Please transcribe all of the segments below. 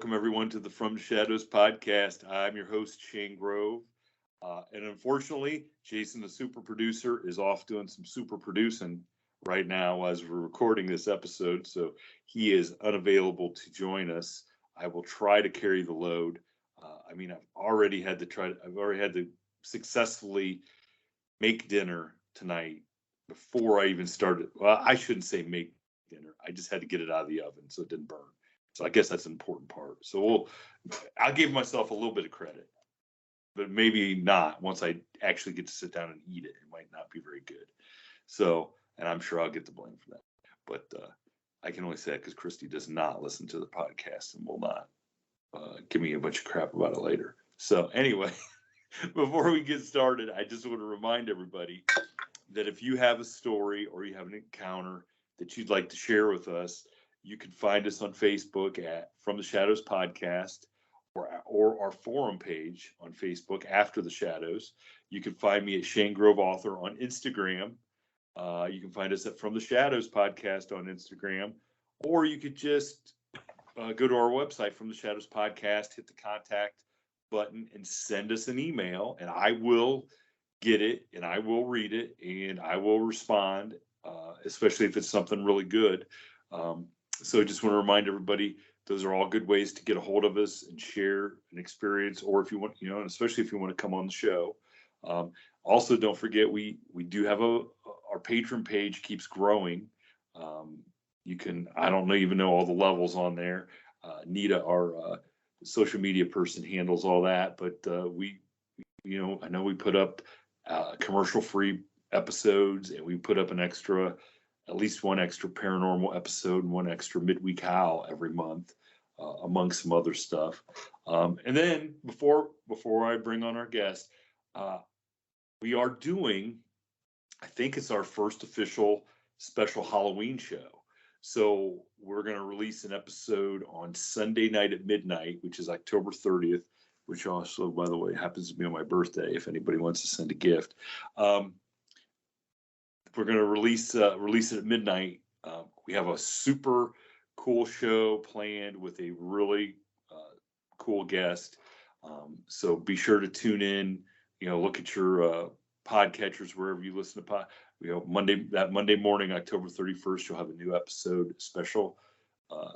welcome everyone to the From the Shadows podcast. I'm your host, Shane Grove. And unfortunately, Jason, the super producer, is off doing some super producing right now as we're recording this episode. So he is unavailable to join us. I will try to carry the load. I've already had to successfully make dinner tonight before I even started. Well, I shouldn't say make dinner. I just had to get it out of the oven so it didn't burn. So I guess that's an important part. So I'll give myself a little bit of credit, but maybe not once I actually get to sit down and eat it. It might not be very good. So, and I'm sure I'll get the blame for that. But I can only say that because Christy does not listen to the podcast and will not give me a bunch of crap about it later. So anyway, before we get started, I just want to remind everybody that if you have a story or you have an encounter that you'd like to share with us, you can find us on Facebook at From the Shadows Podcast or our forum page on Facebook, After the Shadows. You can find me at Shane Grove Author on Instagram. You can find us at From the Shadows Podcast on Instagram, or you could just go to our website, From the Shadows Podcast, hit the contact button and send us an email, and I will get it and I will read it and I will respond, especially if it's something really good. So I just want to remind everybody, those are all good ways to get a hold of us and share an experience, or if you want, and especially if you want to come on the show. Also, don't forget, we do have our Patreon page keeps growing. You can, I don't even know all the levels on there. Nita, our social media person, handles all that, but I know we put up commercial-free episodes, and we put up at least one extra paranormal episode and one extra midweek howl every month, among some other stuff. And then before I bring on our guest, we are doing, I think it's our first official special Halloween show. So we're going to release an episode on Sunday night at midnight, which is October 30th, which also, by the way, happens to be on my birthday, if anybody wants to send a gift. We're going to release it at midnight. We have a super cool show planned with a really cool guest. So be sure to tune in. Look at your podcatchers wherever you listen to Monday morning, October 31st, you'll have a new episode special,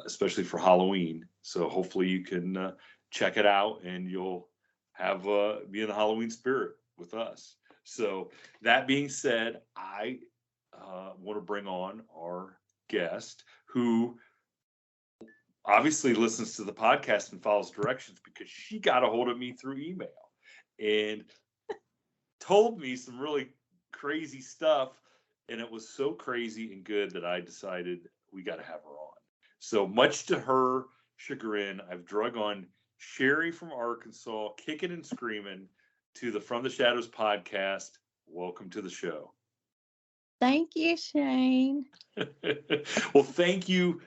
especially for Halloween. So hopefully you can check it out and you'll have be in the Halloween spirit with us. So that being said, I want to bring on our guest, who obviously listens to the podcast and follows directions, because she got a hold of me through email and told me some really crazy stuff. And it was so crazy and good that I decided we got to have her on. So much to her chagrin, I've drug on Sherry from Arkansas, kicking and screaming, to the From the Shadows podcast. Welcome to the show. Thank you, Shane. Well, thank you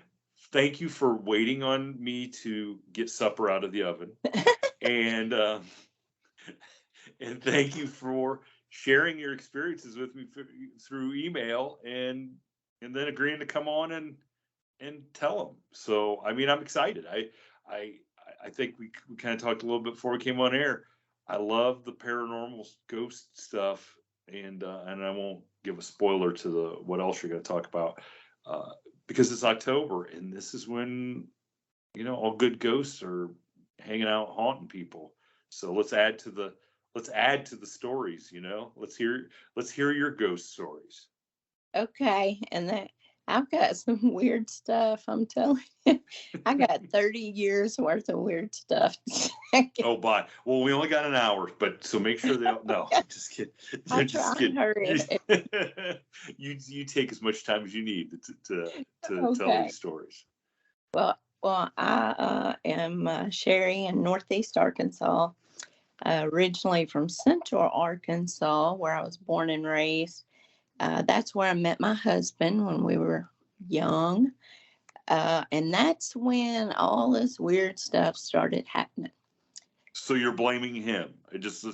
for waiting on me to get supper out of the oven, and thank you for sharing your experiences with me through email, and then agreeing to come on and tell them. So I'm excited. I think we kind of talked a little bit before we came on air. I love the paranormal ghost stuff, and I won't give a spoiler to what else you're going to talk about, because it's October, and this is when all good ghosts are hanging out haunting people. So let's add to the stories. Let's hear your ghost stories. Okay, and I've got some weird stuff. I'm telling you, I got 30 years worth of weird stuff. Oh, bye. Well, we only got an hour, but so make sure they. No, I'm just kidding. I'm just kidding. Hurry. You take as much time as you need to Okay. tell these stories. Well, I am Sherry in Northeast Arkansas, originally from Central Arkansas, where I was born and raised. That's where I met my husband when we were young. And that's when all this weird stuff started happening. So you're blaming him? It's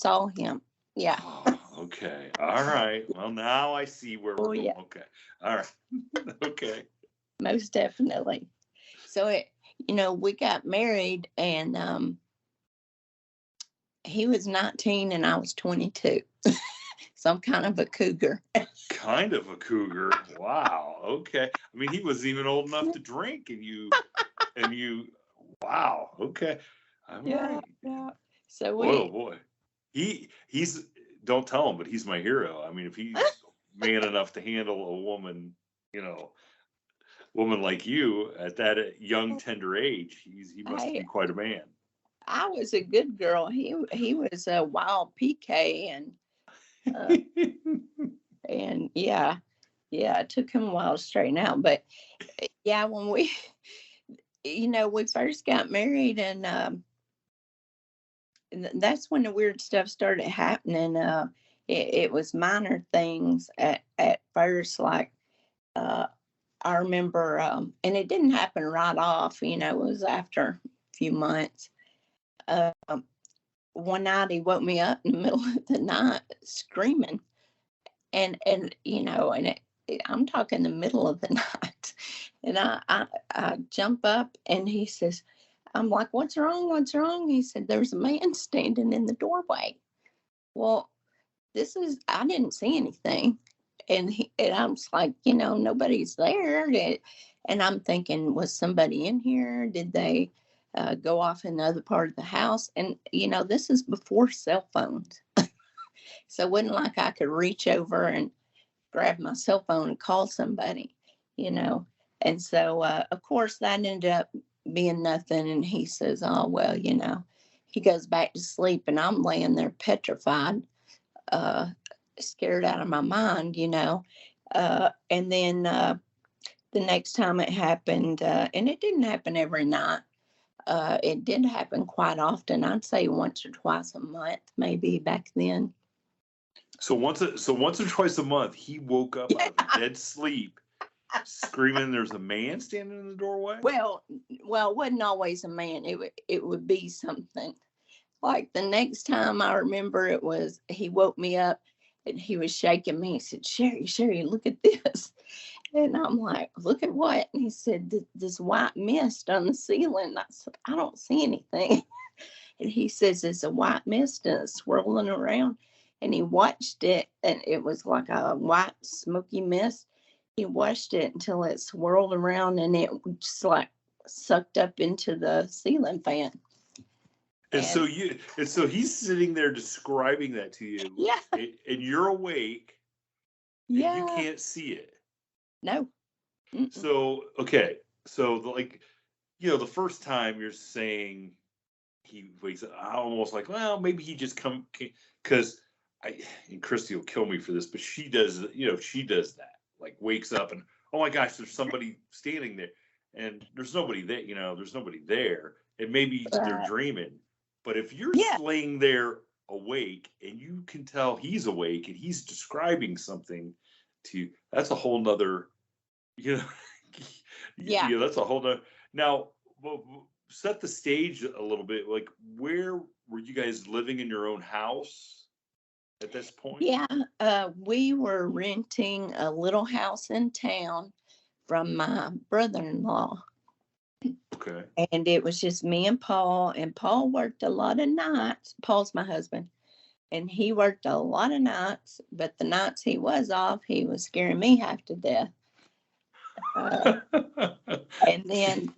all him. Yeah. Oh, okay. All right. Well, now I see where we're going. Yeah. Okay. All right. Okay. Most definitely. So we got married, and he was 19 and I was 22. So I'm kind of a cougar. Kind of a cougar. Wow. Okay. I mean, he was even old enough to drink, and you. Wow. Okay. All Yeah, right. yeah. So Boy, oh boy. He's don't tell him, but he's my hero. I mean, if he's man enough to handle a woman like you at that young tender age, he must be I quite a man. I was a good girl. He was a wild PK, uh, and yeah, it took him a while to straighten out. But yeah, when we first got married, and that's when the weird stuff started happening. It was minor things at first, like uh, I remember, and it didn't happen right off. It was after a few months. Um, One night he woke me up in the middle of the night screaming, and I'm talking the middle of the night, and I jump up, and he says, I'm like, what's wrong? What's wrong? He said, there's a man standing in the doorway. Well, I didn't see anything. And I was like, nobody's there. And I'm thinking, was somebody in here? Did they go off in the other part of the house? And, this is before cell phones. So it wasn't like I could reach over and grab my cell phone and call somebody. And so, of course, that ended up being nothing. And he says, oh, well, he goes back to sleep, and I'm laying there petrified, uh, scared out of my mind. And then the next time it happened, and it didn't happen every night. It did happen quite often. I'd say once or twice a month, maybe back then. So once or twice a month, he woke up out of a dead sleep, screaming, "There's a man standing in the doorway." Well, it wasn't always a man. It would be something. Like the next time I remember, he woke me up and he was shaking me. He said, Sherry, look at this. And I'm like, look at what? And he said, this white mist on the ceiling. I said, I don't see anything. And he says, it's a white mist and it's swirling around. And he watched it, and it was like a white smoky mist. He watched it until it swirled around, and it just like sucked up into the ceiling fan. And so he's sitting there describing that to you. Yeah. And you're awake. Yeah. And you can't see it. No. Mm-mm. So, okay. So the first time you're saying he wakes up, I almost like, well, maybe he just because and Christy will kill me for this, but she does that, like wakes up and, oh my gosh, there's somebody standing there, and there's nobody there, and maybe they're dreaming. But if you're laying there awake and you can tell he's awake and he's describing something to you, that's a whole nother, that's a whole nother. Now, set the stage a little bit. Like, where were you guys living in your own house at this point? Yeah, we were renting a little house in town from my brother-in-law. Okay. And it was just me and Paul worked a lot of nights. Paul's my husband. And he worked a lot of nights, but the nights he was off, he was scaring me half to death. And then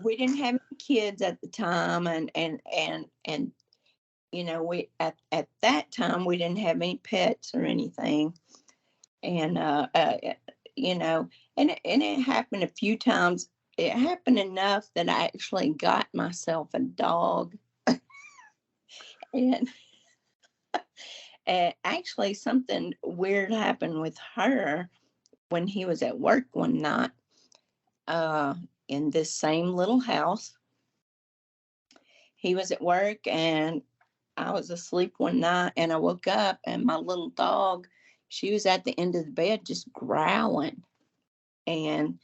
we didn't have any kids at the time, and we at that time we didn't have any pets or anything. And and it happened a few times. It happened enough that I actually got myself a dog. And actually something weird happened with her when he was at work one night, in this same little house. He was at work and I was asleep one night, and I woke up, and my little dog, she was at the end of the bed just growling. And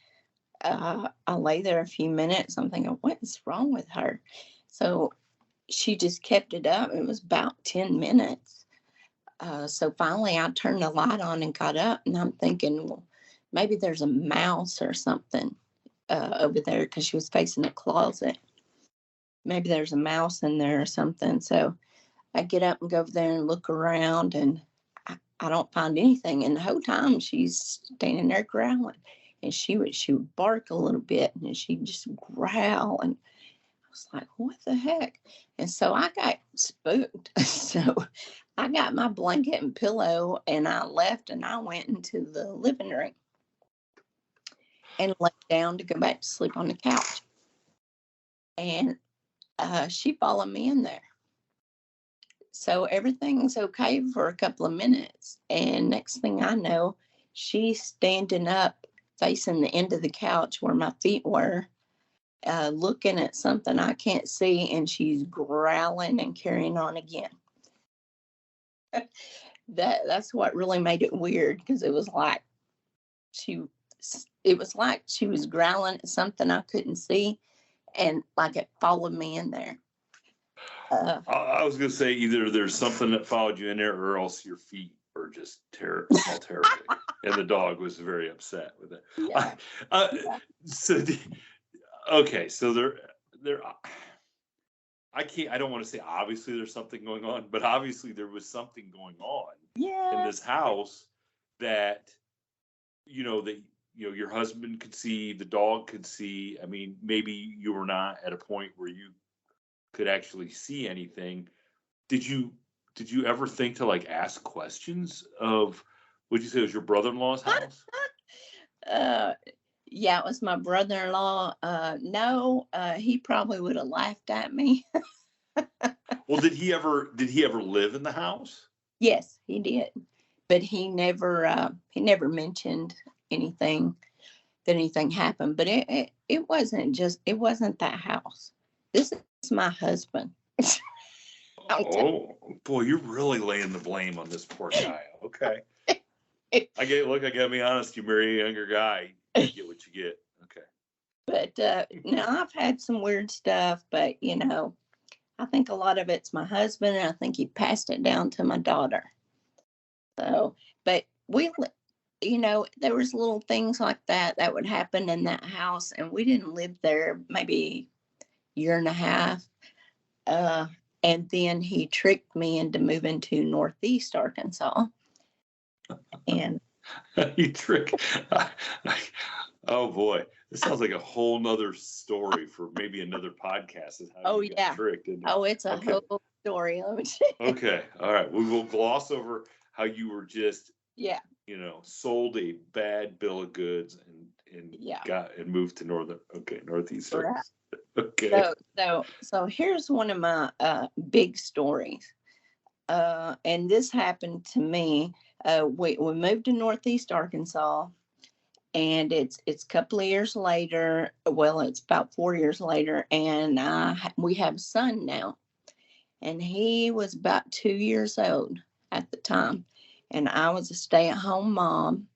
I lay there a few minutes. I'm thinking, what is wrong with her? So she just kept it up. It was about 10 minutes. So finally I turned the light on and got up, and I'm thinking, well, maybe there's a mouse or something. over there because she was facing a closet. Maybe there's a mouse in there or something. So I get up and go over there and look around, and I don't find anything. And the whole time she's standing there growling, and she would bark a little bit, and she'd just growl, and I was like, what the heck? And so I got spooked. So I got my blanket and pillow, and I left, and I went into the living room and lay down to go back to sleep on the couch. And she followed me in there. So everything's okay for a couple of minutes. And next thing I know, she's standing up facing the end of the couch where my feet were, looking at something I can't see, and she's growling and carrying on again. That's what really made it weird, because it was like she was growling at something I couldn't see, and like it followed me in there. I was gonna say either there's something that followed you in there, or else your feet were just small terrific, and the dog was very upset with it. Yeah. Okay, so there. I don't want to say obviously there's something going on, but obviously there was something going on in this house that your husband could see, the dog could see. I mean, maybe you were not at a point where you could actually see anything. Did you ever think to like ask questions of, what'd you say it was your brother-in-law's house? Yeah, it was my brother-in-law. No, he probably would have laughed at me. Well, did he ever live in the house? Yes, he did. But he never mentioned anything happened. But it wasn't that house. This is my husband. Oh boy, you're really laying the blame on this poor guy. Okay. I gotta be honest, you marry a younger guy, you get what you get. Okay. But no, I've had some weird stuff, but I think a lot of it's my husband, and I think he passed it down to my daughter. So, but there was little things like that would happen in that house, and we didn't live there maybe a year and a half. And then he tricked me into moving to Northeast Arkansas. And oh boy, this sounds like a whole nother story for maybe another podcast. Is how you got tricked. It's a whole story. Let me say. Okay, all right. We will gloss over how you were just sold a bad bill of goods and moved to Northeast. Right. Okay. So here's one of my big stories. And this happened to me. We moved to Northeast Arkansas, and it's a couple of years later. Well, it's about 4 years later, and we have a son now, and he was about 2 years old at the time, and I was a stay-at-home mom.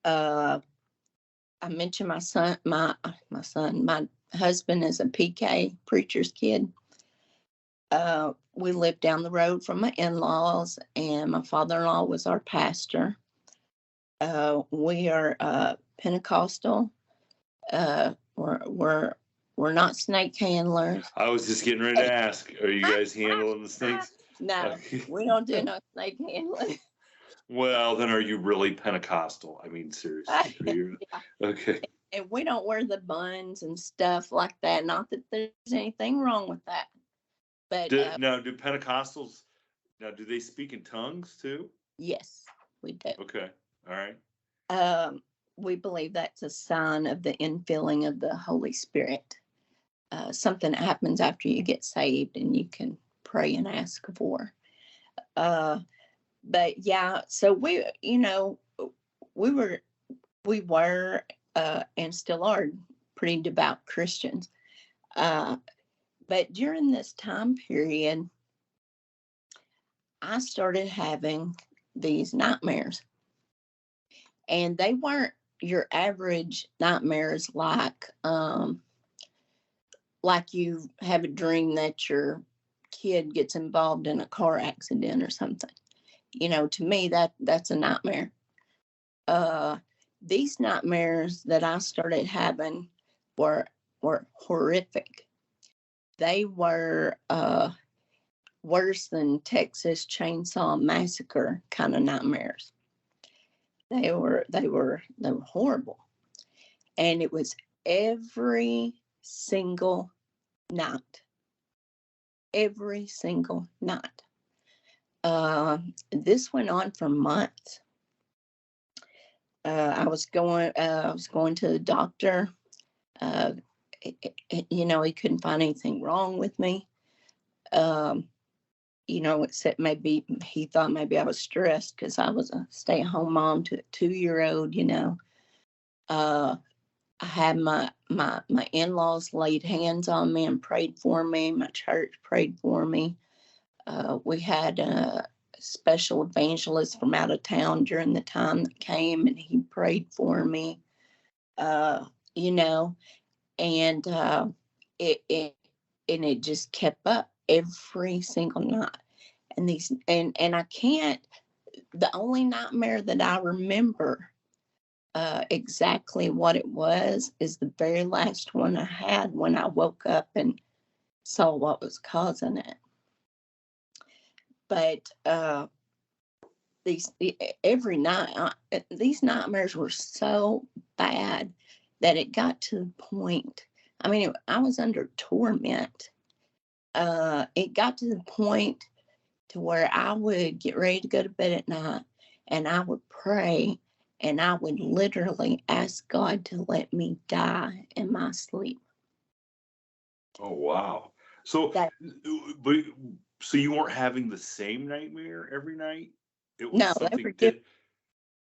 I mentioned my son, my husband is a PK, preacher's kid. We lived down the road from my in-laws, and my father-in-law was our pastor. We are Pentecostal. We're not snake handlers. I was just getting ready to ask, are you guys handling the snakes? No, we don't do no snake handling. Well, then are you really Pentecostal? I mean, seriously. Yeah. Okay. And we don't wear the buns and stuff like that. Not that there's anything wrong with that. But do Pentecostals, do they speak in tongues too? Yes, we do. Okay. All right. We believe that's a sign of the infilling of the Holy Spirit. Something that happens after you get saved, and you can pray and ask for. But yeah, so we were and still are pretty devout Christians. But during this time period, I started having these nightmares, and they weren't your average nightmares like you have a dream that your kid gets involved in a car accident or something. To me, that's a nightmare. these nightmares that I started having were horrific. They were worse than Texas Chainsaw Massacre kind of nightmares. They were horrible. And it was every single night. Every single night. This went on for months. I was going to the doctor. He couldn't find anything wrong with me. Except maybe he thought maybe I was stressed because I was a stay-at-home mom to a 2-year-old. I had my in-laws laid hands on me and prayed for me. My church prayed for me. We had a special evangelist from out of town during the time that came, and he prayed for me. And it just kept up every single night. And I can't. The only nightmare that I remember exactly what it was is the very last one I had when I woke up and saw what was causing it. But every night, these nightmares were so bad that it got to the point. I mean, I was under torment. It got to the point to where I would get ready to go to bed at night, and I would pray, and I would literally ask God to let me die in my sleep. Oh, wow. So, so you weren't having the same nightmare every night? It was something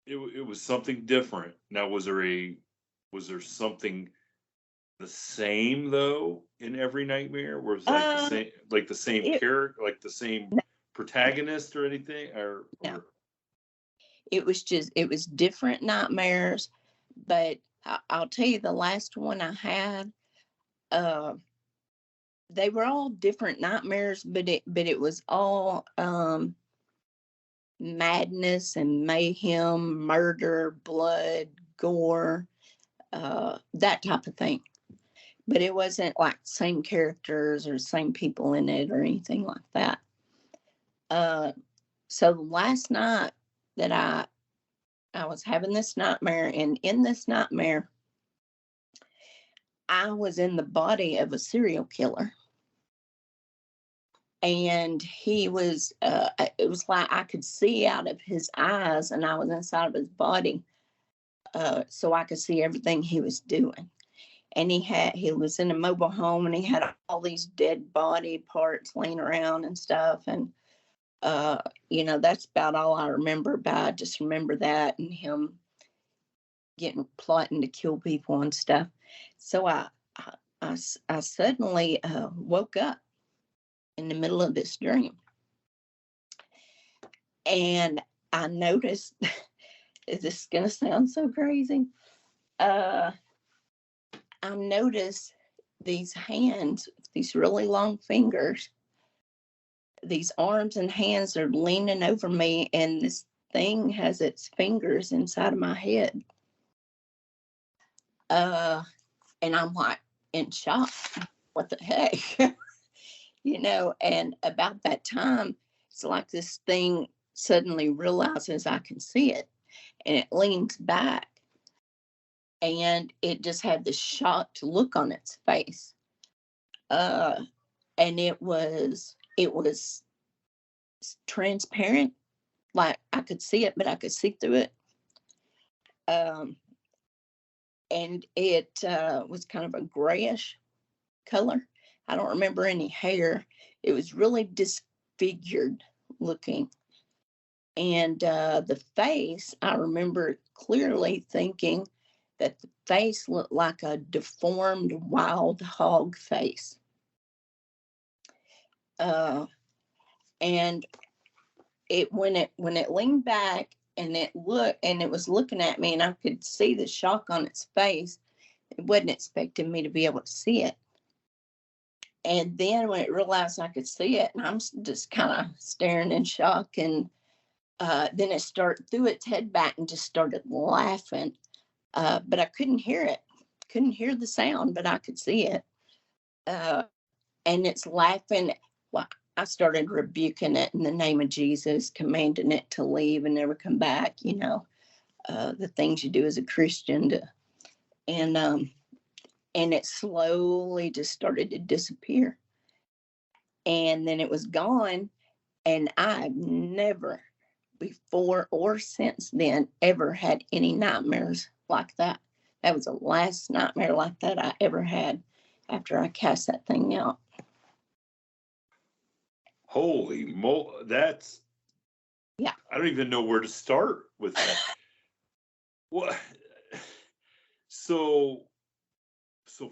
it was something different. Now, was there something the same though in every nightmare? Was like the same character, like the same protagonist or anything? No. It was different nightmares, but I'll tell you the last one I had, they were all different nightmares, but it was all madness and mayhem, murder, blood, gore, that type of thing. But it wasn't like same characters or same people in it or anything like that. So last night that I was having this nightmare, and in this nightmare, I was in the body of a serial killer. And he was, it was like I could see out of his eyes, and I was inside of his body, so I could see everything he was doing. And he was in a mobile home, and he had all these dead body parts laying around and stuff. And, that's about all I remember about it. I just remember that and him plotting to kill people and stuff. So I suddenly woke up in the middle of this dream. And I noticed, this is going to sound so crazy. I noticed these hands, these really long fingers, these arms and hands are leaning over me, and this thing has its fingers inside of my head. And I'm like in shock. What the heck? And about that time, it's like this thing suddenly realizes I can see it, and it leans back, and it just had this shocked look on its face. And it was transparent, like I could see it, but I could see through it. And it was kind of a grayish color. I don't remember any hair. It was really disfigured looking. And the face, I remember clearly thinking that the face looked like a deformed wild hog face. And when it leaned back and it was looking at me, and I could see the shock on its face, it wasn't expecting me to be able to see it. And then when it realized I could see it, and I'm just kind of staring in shock, and then it threw its head back and just started laughing, but I couldn't hear it. Couldn't hear the sound, but I could see it. Uh, and it's laughing. Well, I started rebuking it in the name of Jesus, commanding it to leave and never come back. The things you do as a Christian and it slowly just started to disappear. And then it was gone. And I've never before or since then ever had any nightmares like that. That was the last nightmare like that I ever had after I cast that thing out. Holy that's, Yeah. I don't even know where to start with that. What? So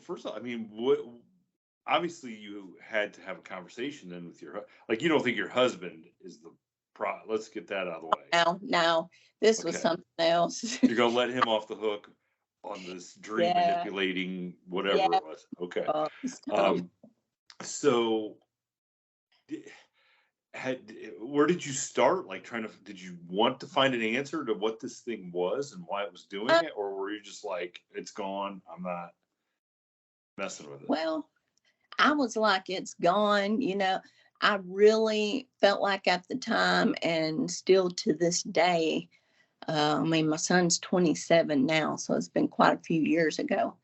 first of all, I mean, obviously you had to have a conversation then with you don't think your husband is the let's get that out of the way. No, this was something else. You're going to let him off the hook on this dream manipulating, whatever it was. Okay. So where did you start? Like did you want to find an answer to what this thing was and why it was doing it? Or were you just like, it's gone, I'm not messing with it? Well, I was like, it's gone. I really felt like at the time, and still to this day, my son's 27 now, so it's been quite a few years ago.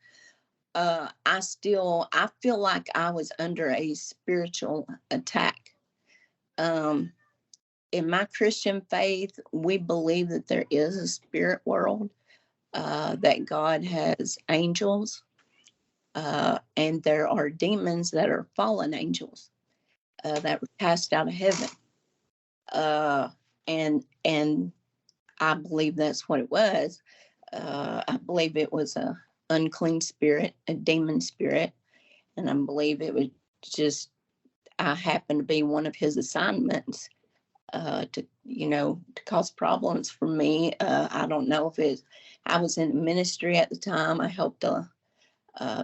I feel like I was under a spiritual attack. In my Christian faith, we believe that there is a spirit world, that God has angels, and there are demons that are fallen angels, that were cast out of heaven. And I believe that's what it was. I believe it was a unclean spirit, a demon spirit, and I believe it was just, I happened to be one of his assignments, to cause problems for me. I don't know if I was in ministry at the time. I helped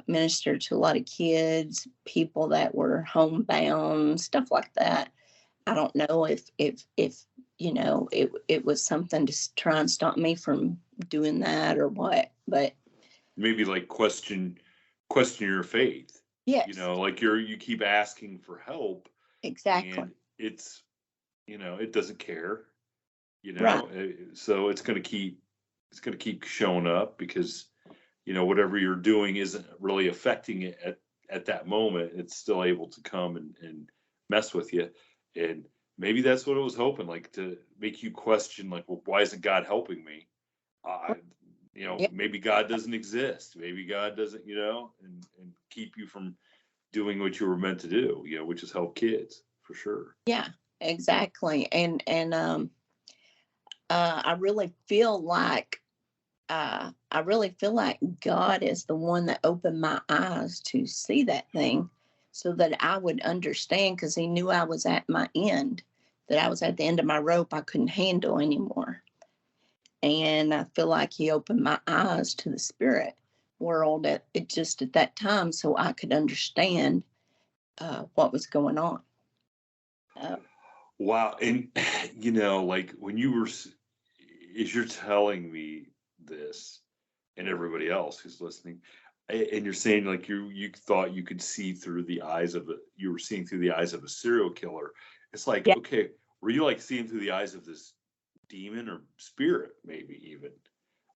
minister to a lot of kids, people that were homebound, stuff like that. I don't know if it was something to try and stop me from doing that or what, but maybe like question your faith. Yes. Like you keep asking for help. Exactly. And it's, it doesn't care, Right. So it's going to keep showing up because, whatever you're doing isn't really affecting it at that moment. It's still able to come and mess with you. And maybe that's what it was hoping, like to make you question, like, well, why isn't God helping me? Maybe God doesn't exist. Maybe God doesn't, and keep you from doing what you were meant to do, which is help kids for sure. Yeah, exactly. And I really feel like God is the one that opened my eyes to see that thing so that I would understand, because he knew I was at my end, that I was at the end of my rope I couldn't handle anymore. And I feel like he opened my eyes to the spirit world at that time so I could understand what was going on. Wow. And, like when you were, as you're telling me this and everybody else who's listening, and you're saying like you thought you could see through the eyes of you were seeing through the eyes of a serial killer. It's like, yeah. Okay, were you like seeing through the eyes of this demon or spirit, maybe even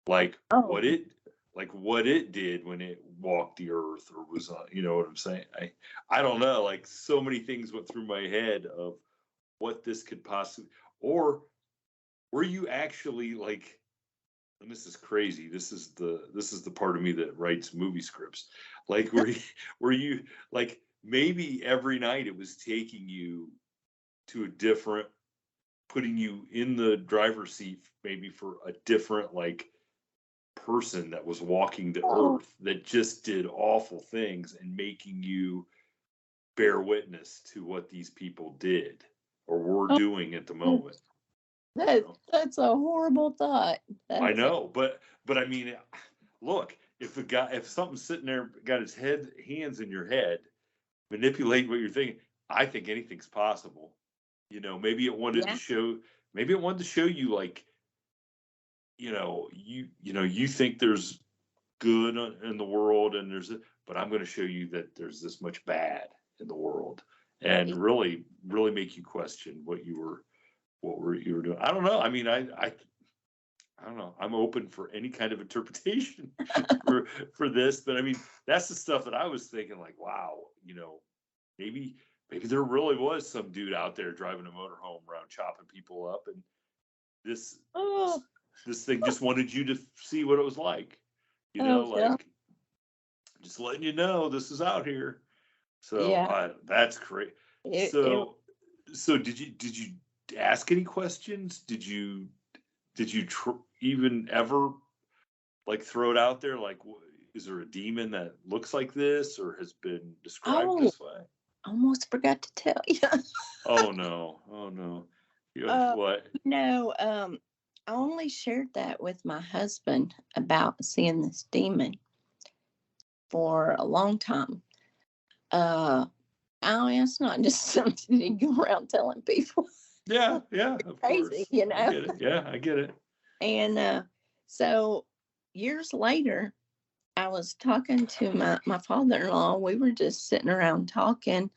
like what it did when it walked the earth or was you know what I'm saying? I don't know, like so many things went through my head of what this could possibly, or were you actually like, and this is crazy, this is the part of me that writes movie scripts, like were you like maybe every night it was taking you to a different, putting you in the driver's seat maybe for a different like person that was walking the earth that just did awful things and making you bear witness to what these people did or were doing at the moment. That's a horrible thought. I know, but I mean, look, if something's sitting there, got his hands in your head, manipulate what you're thinking, I think anything's possible. Maybe it wanted to show you like, you think there's good in the world, and but I'm going to show you that there's this much bad in the world, and really make you question what you were doing. I don't know. I mean, I don't know. I'm open for any kind of interpretation for this, but I mean, that's the stuff that I was thinking, like, wow, maybe there really was some dude out there driving a motorhome around chopping people up, and this thing just wanted you to see what it was like, like just letting you know this is out here. So that's great. So did you ask any questions? Did you even ever like throw it out there? Like, is there a demon that looks like this or has been described this way? Almost forgot to tell you. Oh no. What? I only shared that with my husband about seeing this demon for a long time. It's not just something you go around telling people. Yeah, of crazy, course. I get it. Yeah, I get it. And so years later, I was talking to my father-in-law. We were just sitting around talking,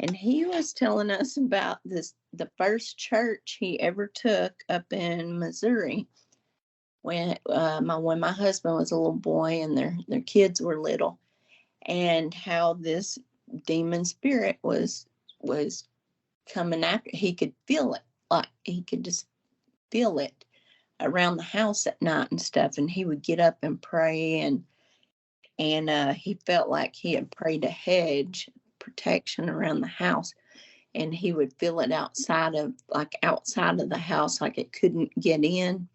and he was telling us about the first church he ever took up in Missouri when my husband was a little boy and their kids were little, and how this demon spirit was coming after. He could feel it, like he could just feel it around the house at night and stuff, and he would get up and pray, and he felt like he had prayed a hedge protection around the house, and he would feel it outside of the house, like it couldn't get in.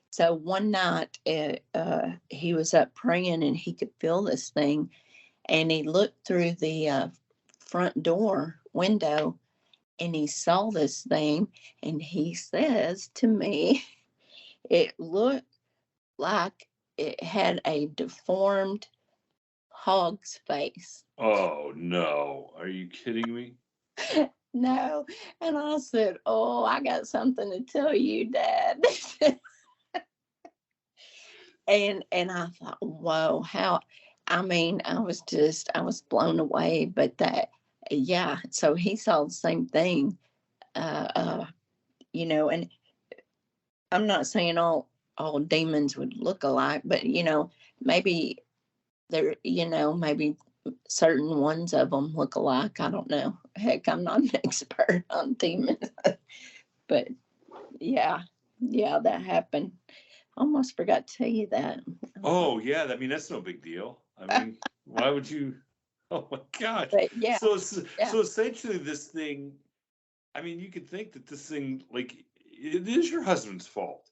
So one night he was up praying, and he could feel this thing, and he looked through the front door window, and he saw this thing, and he says to me, it looked like it had a deformed hog's face. Oh no, are you kidding me? No. And I said, oh, I got something to tell you, Dad. and I thought, whoa, how, I mean, I was blown away. But so he saw the same thing, and I'm not saying all demons would look alike, but maybe maybe certain ones of them look alike. I don't know. Heck, I'm not an expert on demons, but yeah, that happened. Almost forgot to tell you that. Oh yeah, I mean that's no big deal. I mean, why would you? Oh my gosh. But So essentially, this thing. I mean, you could think that this thing, like, it is your husband's fault.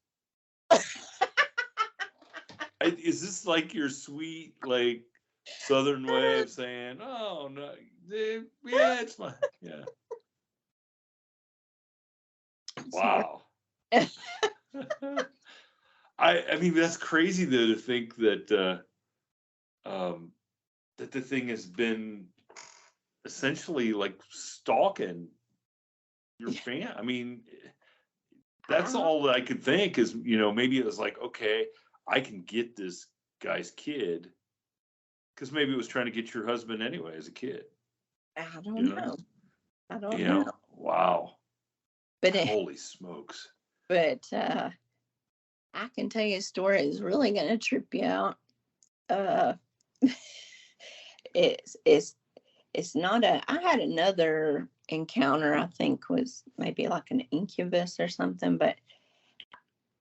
Is this like your sweet, like, Southern way of saying, "Oh no, yeah, it's fine." Yeah. Wow. I mean, that's crazy though, to think that that the thing has been essentially like stalking your fan. I mean, that's all that I could think is, maybe it was like, okay, I can get this guy's kid, because maybe it was trying to get your husband anyway as a kid. I don't know. I don't know. Wow. But holy smokes. But I can tell you a story that's really going to trip you out. It's not I had another encounter, I think was maybe like an incubus or something, but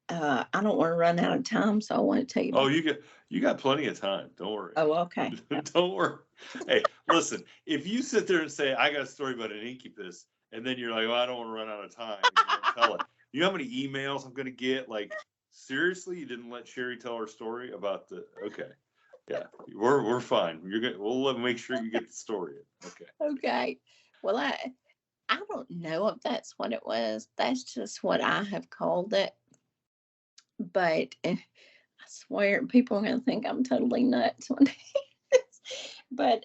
I don't want to run out of time, so I want to tell you. Oh, you got plenty of time. Don't worry. Oh, okay. Don't worry. Hey, listen, if you sit there and say, I got a story about an incubus, and then you're like, well, I don't want to run out of time, you don't tell it. You know how many emails I'm going to get? Like, seriously, you didn't let Sherry tell her story about okay. Yeah, we're fine. We'll make sure you get the story. Okay. Okay. Well, I don't know if that's what it was. That's just what I have called it. But I swear people are going to think I'm totally nuts one day. But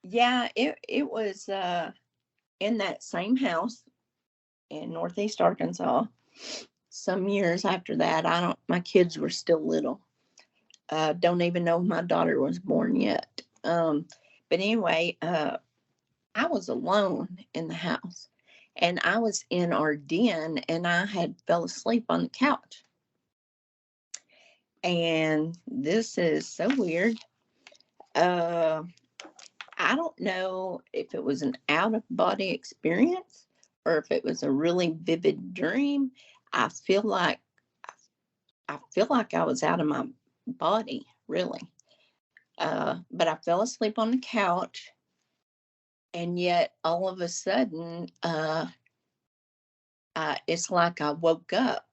it was in that same house in Northeast Arkansas. Some years after that, my kids were still little. Don't even know if my daughter was born yet. But anyway, I was alone in the house, and I was in our den, and I had fell asleep on the couch. And this is so weird. Uh, I don't know if it was an out of body experience or if it was a really vivid dream. I feel like I was out of my body, really. But I fell asleep on the couch, and yet all of a sudden, it's like I woke up,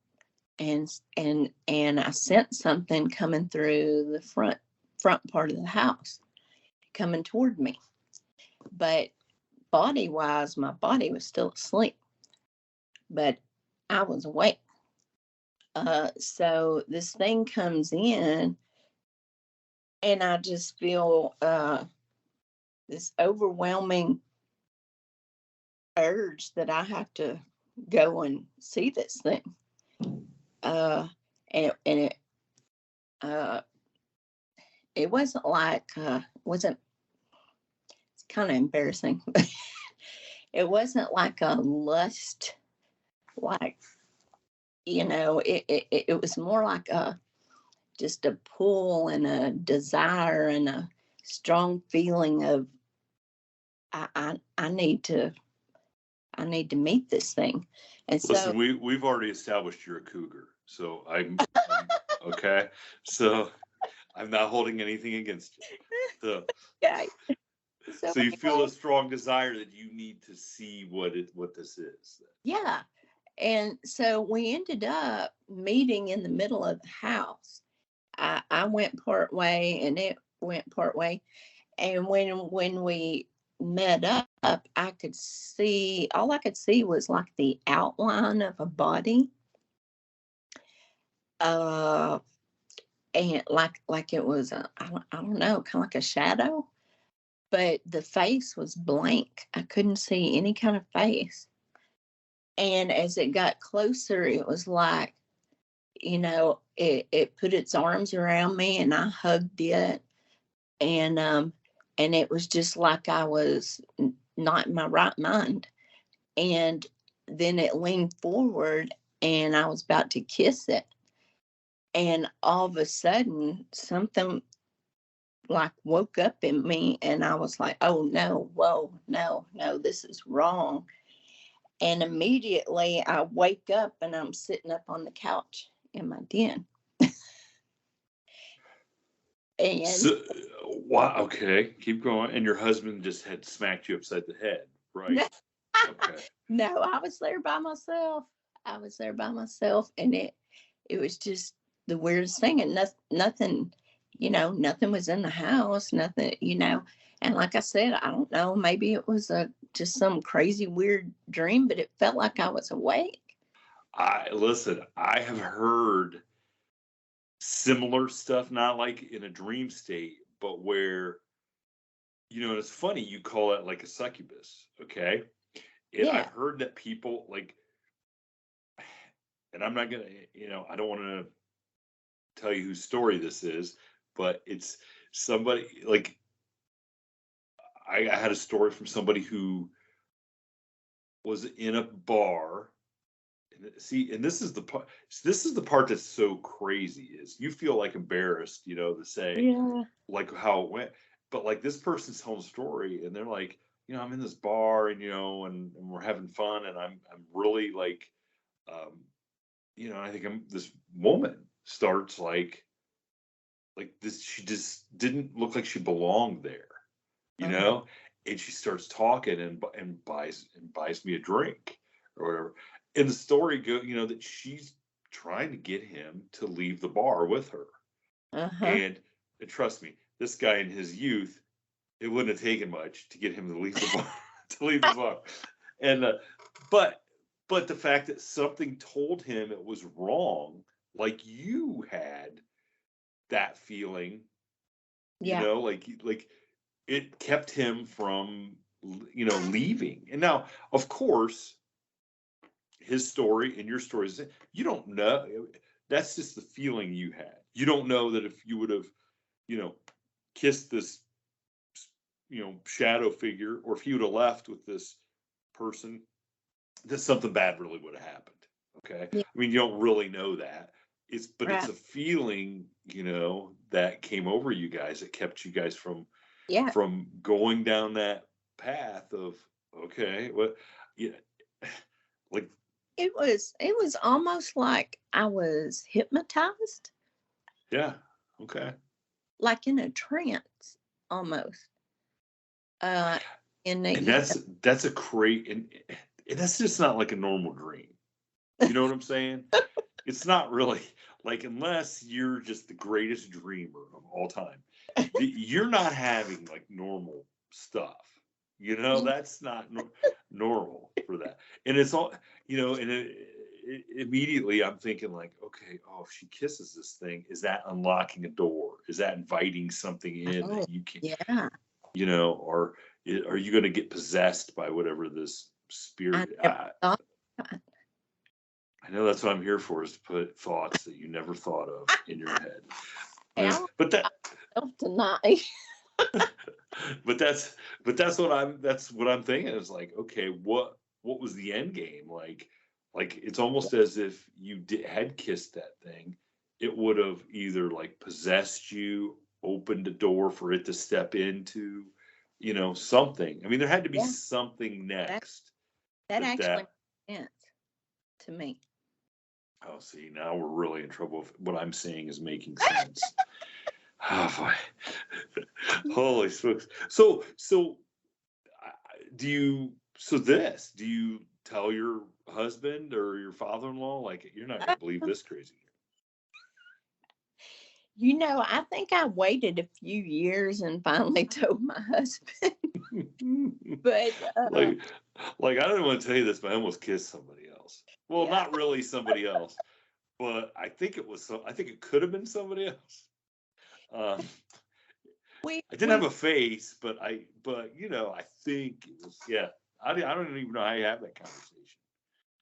and I sensed something coming through the front part of the house, coming toward me. But body wise, my body was still asleep, but I was awake. So this thing comes in, and I just feel this overwhelming urge that I have to go and see this thing. And uh, it wasn't like wasn't it's kind of embarrassing, but it wasn't like a lust, like it was more like a just a pull and a desire and a strong feeling of I need to meet this thing. And so Listen, we've already established you're a cougar, so I'm okay. So I'm not holding anything against you. So, okay. so you feel Anyway, a strong desire that you need to see what this is. yeah. And so we ended up meeting in the middle of the house. I went part way and it went part way. And when we met up, all I could see was like the outline of a body. Uh, and like it was I don't know, kind of like a shadow, but the face was blank. I couldn't see any kind of face. And as it got closer, it was like, it put its arms around me, and I hugged it. And it was just like I was not in my right mind. And then it leaned forward, and I was about to kiss it. And all of a sudden, something like woke up in me, and I was like, oh no, whoa, no, no, this is wrong. And immediately I wake up, and I'm sitting up on the couch in my den. And So, wow. Okay, keep going. And your husband just had smacked you upside the head, right? Okay. no, I was there by myself. I was there by myself, and it was just the weirdest thing. And nothing, nothing was in the house, nothing, And like I said, I don't know, maybe it was just some crazy weird dream, but it felt like I was awake. Listen. I have heard similar stuff, not like in a dream state, but where it's funny you call it like a succubus, okay? And Yeah. I've heard that people like, and I'm not gonna, I don't want to tell you whose story this is, but it's somebody like I had a story from somebody who was in a bar. And see, and this is the part. This is the part that's so crazy. Is you feel like embarrassed, to say Yeah. like how it went, but like this person's telling a story, and they're like, I'm in this bar, and we're having fun, and I'm really like, um, I think this woman starts like this. She just didn't look like she belonged there, you Uh-huh. know. And she starts talking and buys me a drink or whatever. And the story go, that she's trying to get him to leave the bar with her. Uh-huh. And trust me, this guy in his youth, it wouldn't have taken much to get him to leave the bar. To leave the bar. And but the fact that something told him it was wrong, like you had that feeling, Yeah. like it kept him from leaving. And now, of course, his story and your story is you don't know. that's just the feeling you had. You don't know that if you would have, kissed this, shadow figure, or if you would have left with this person, that something bad really would have happened. Okay. Yeah. I mean, you don't really know that. But Right. it's a feeling, that came over you guys that kept you guys from Yeah. going down that path of, okay, what, yeah, like, It was almost like I was hypnotized, yeah, okay. like in a trance almost. Uh, and And that's a and that's just not like a normal dream. You know what I'm saying? It's not really like, unless you're just the greatest dreamer of all time, you're not having like normal stuff. That's not normal for that. And it's all, and immediately I'm thinking like, okay, oh, if she kisses this thing, is that unlocking a door? Is that inviting something in oh, that you can, yeah, or are you going to get possessed by whatever this I spirit? never thought that. I know that's what I'm here for, is to put thoughts that you never thought of in your head. Hey, But tonight. that's what I'm thinking. Is like, okay, what was the end game? Like it's almost as if you had kissed that thing, it would have either like possessed you, opened a door for it to step into, something. I mean, there had to be Yeah, something that next. that actually That makes sense to me. Oh, see, now we're really in trouble if what I'm saying is making sense. Oh, boy. Holy smokes. So, do you tell your husband or your father-in-law, like, you're not going to believe this crazy? I think I waited a few years and finally told my husband. But like, I don't want to tell you this, but I almost kissed somebody else. Well, yeah, not really somebody else, but I think it could have been somebody else. Um, we I didn't we have a face, but I think it was, yeah. I don't even know how you have that conversation.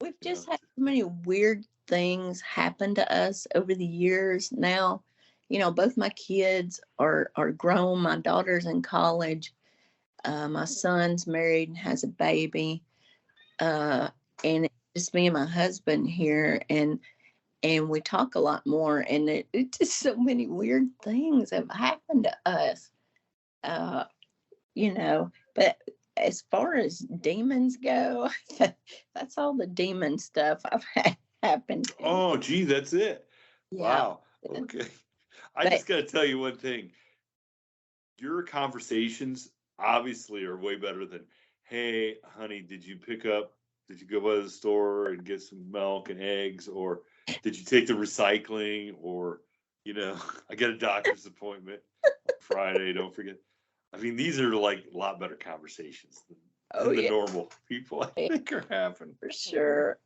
we've You know, just had so many weird things happen to us over the years. Now, both my kids are grown. My daughter's in college. My son's married and has a baby. And it's just me and my husband here, and we talk a lot more. And it just, so many weird things have happened to us. Uh, but as far as demons go, that's all the demon stuff I've had happen to me. oh, gee, that's it. Yeah. Wow. Okay. I But just got to tell you one thing. Your conversations obviously are way better than, hey, honey, did you go by the store and get some milk and eggs, or did you take the recycling, or, I got a doctor's appointment on Friday, don't forget. I mean, these are like a lot better conversations oh than the yeah, normal people I yeah, think are having. for sure.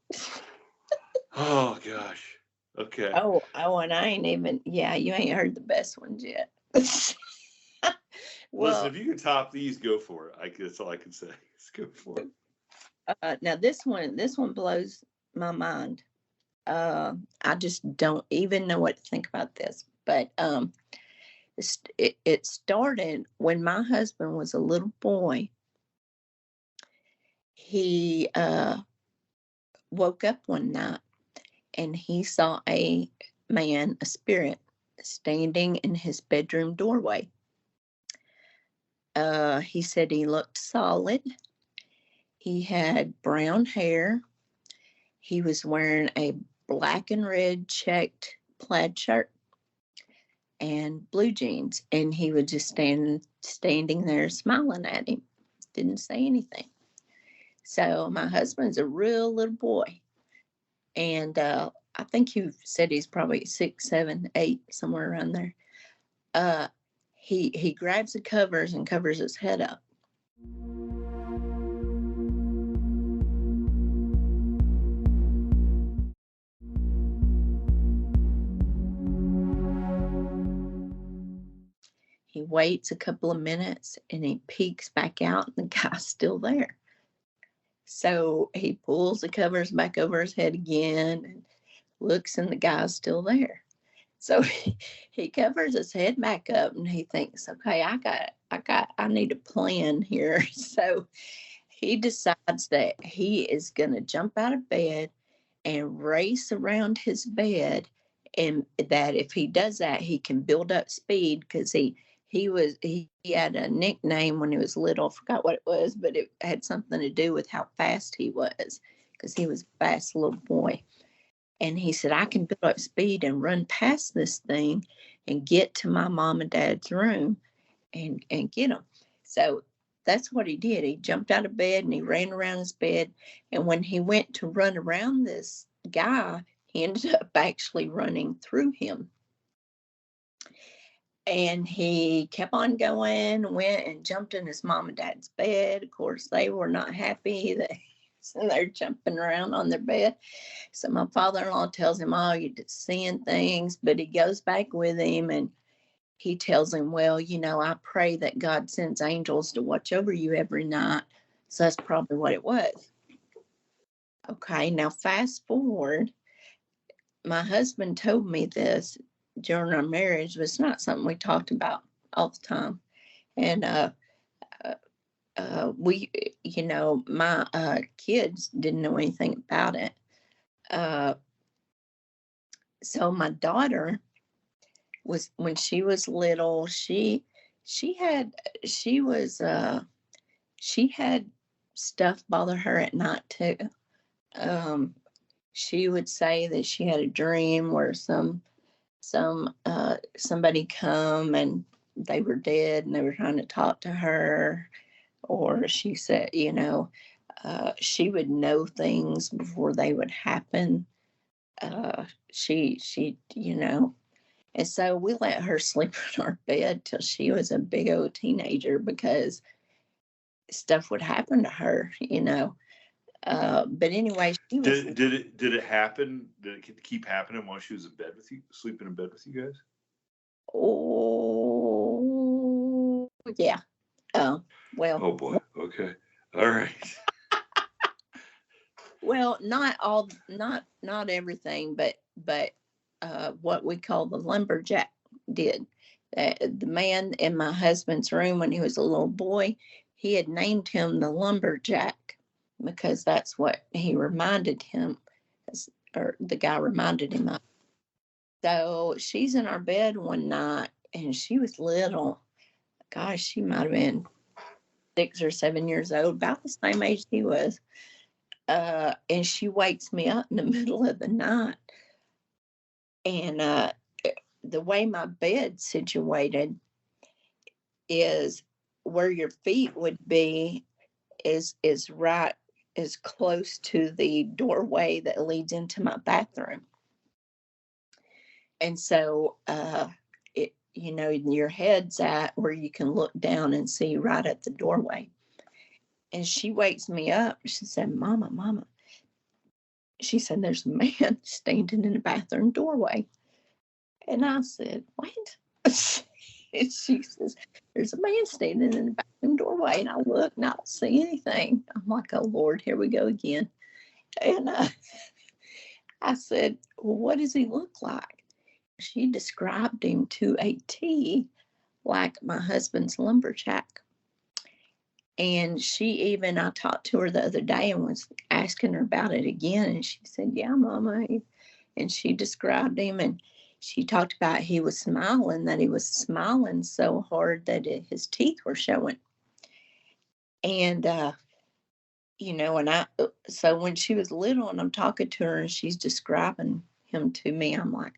Oh gosh. Okay. And I ain't even, yeah, you ain't heard the best ones yet. Listen, Well, if you can top these, go for it. That's all I can say. Let's go for it. now this one blows my mind. I just don't even know what to think about this. But it started when my husband was a little boy. He woke up one night and he saw a spirit, standing in his bedroom doorway. He said he looked solid. He had brown hair. He was wearing a black and red checked plaid shirt and blue jeans, and he was just standing there smiling at him. Didn't say anything. So my husband's a real little boy, and I think you said he's probably 6, 7, 8, somewhere around there. Uh, he grabs the covers and covers his head up. He waits a couple of minutes and he peeks back out, and the guy's still there. So he pulls the covers back over his head again. looks and the guy's still there. So he covers his head back up and he thinks, okay, I need a plan here. So he decides that he is going to jump out of bed and race around his bed, and that if he does that, he can build up speed, because he had a nickname when he was little. I forgot what it was, but it had something to do with how fast he was, because he was a fast little boy. And he said, I can build up speed and run past this thing and get to my mom and dad's room and get them. So that's what he did. He jumped out of bed and he ran around his bed. And when he went to run around this guy, he ended up actually running through him. And he kept on going, went and jumped in his mom and dad's bed. Of course, they were not happy that they're jumping around on their bed. So my father-in-law tells him, oh, you're just seeing things. But he goes back with him and he tells him, well, I pray that God sends angels to watch over you every night. So that's probably what it was. Okay, now fast forward. My husband told me this during our marriage, but it's not something we talked about all the time. And we, my kids didn't know anything about it. So my daughter was, when she was little, she had stuff bother her at night too. She would say that she had a dream where somebody come and they were dead and they were trying to talk to her. Or she said, she would know things before they would happen. She, and so we let her sleep in our bed till she was a big old teenager, because stuff would happen to her, But anyway, she was. Did it happen? Did it keep happening while she was in bed with you, sleeping in bed with you guys? Oh, yeah. Oh, well. Oh boy. Okay. All right. Well, not everything, but what we call the lumberjack did. The man in my husband's room when he was a little boy, he had named him the Lumberjack, because that's what he reminded him, or the guy reminded him of. So she's in our bed one night, and she was little. Gosh, she might have been 6 or 7 years old, about the same age he was. And she wakes me up in the middle of the night. And the way my bed's situated is where your feet would be is right as close to the doorway that leads into my bathroom. And so your head's at where you can look down and see right at the doorway. And she wakes me up. She said, Mama. She said, there's a man standing in the bathroom doorway. And I said, what? And she says, there's a man standing in the bathroom doorway. And I look and I don't see anything. I'm like, oh, Lord, here we go again. And I said, well, what does he look like? She described him to a T, like my husband's lumberjack. And I talked to her the other day and was asking her about it again. And she said, yeah, Mama. And she described him, and she talked about that he was smiling so hard that his teeth were showing. And, so when she was little and I'm talking to her and she's describing him to me, I'm like,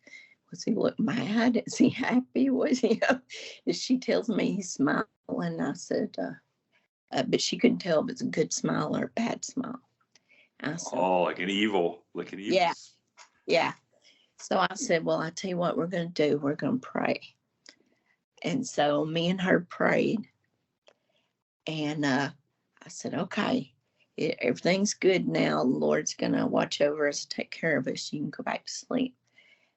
was he look mad? Is he happy? Was he? She tells me he's smiling. I said, but she couldn't tell if it's a good smile or a bad smile. I said, like an evil. Yeah. Yeah. So I said, well, I tell you what we're going to do. We're going to pray. And so me and her prayed. And I said, okay, everything's good now. The Lord's going to watch over us, take care of us. You can go back to sleep.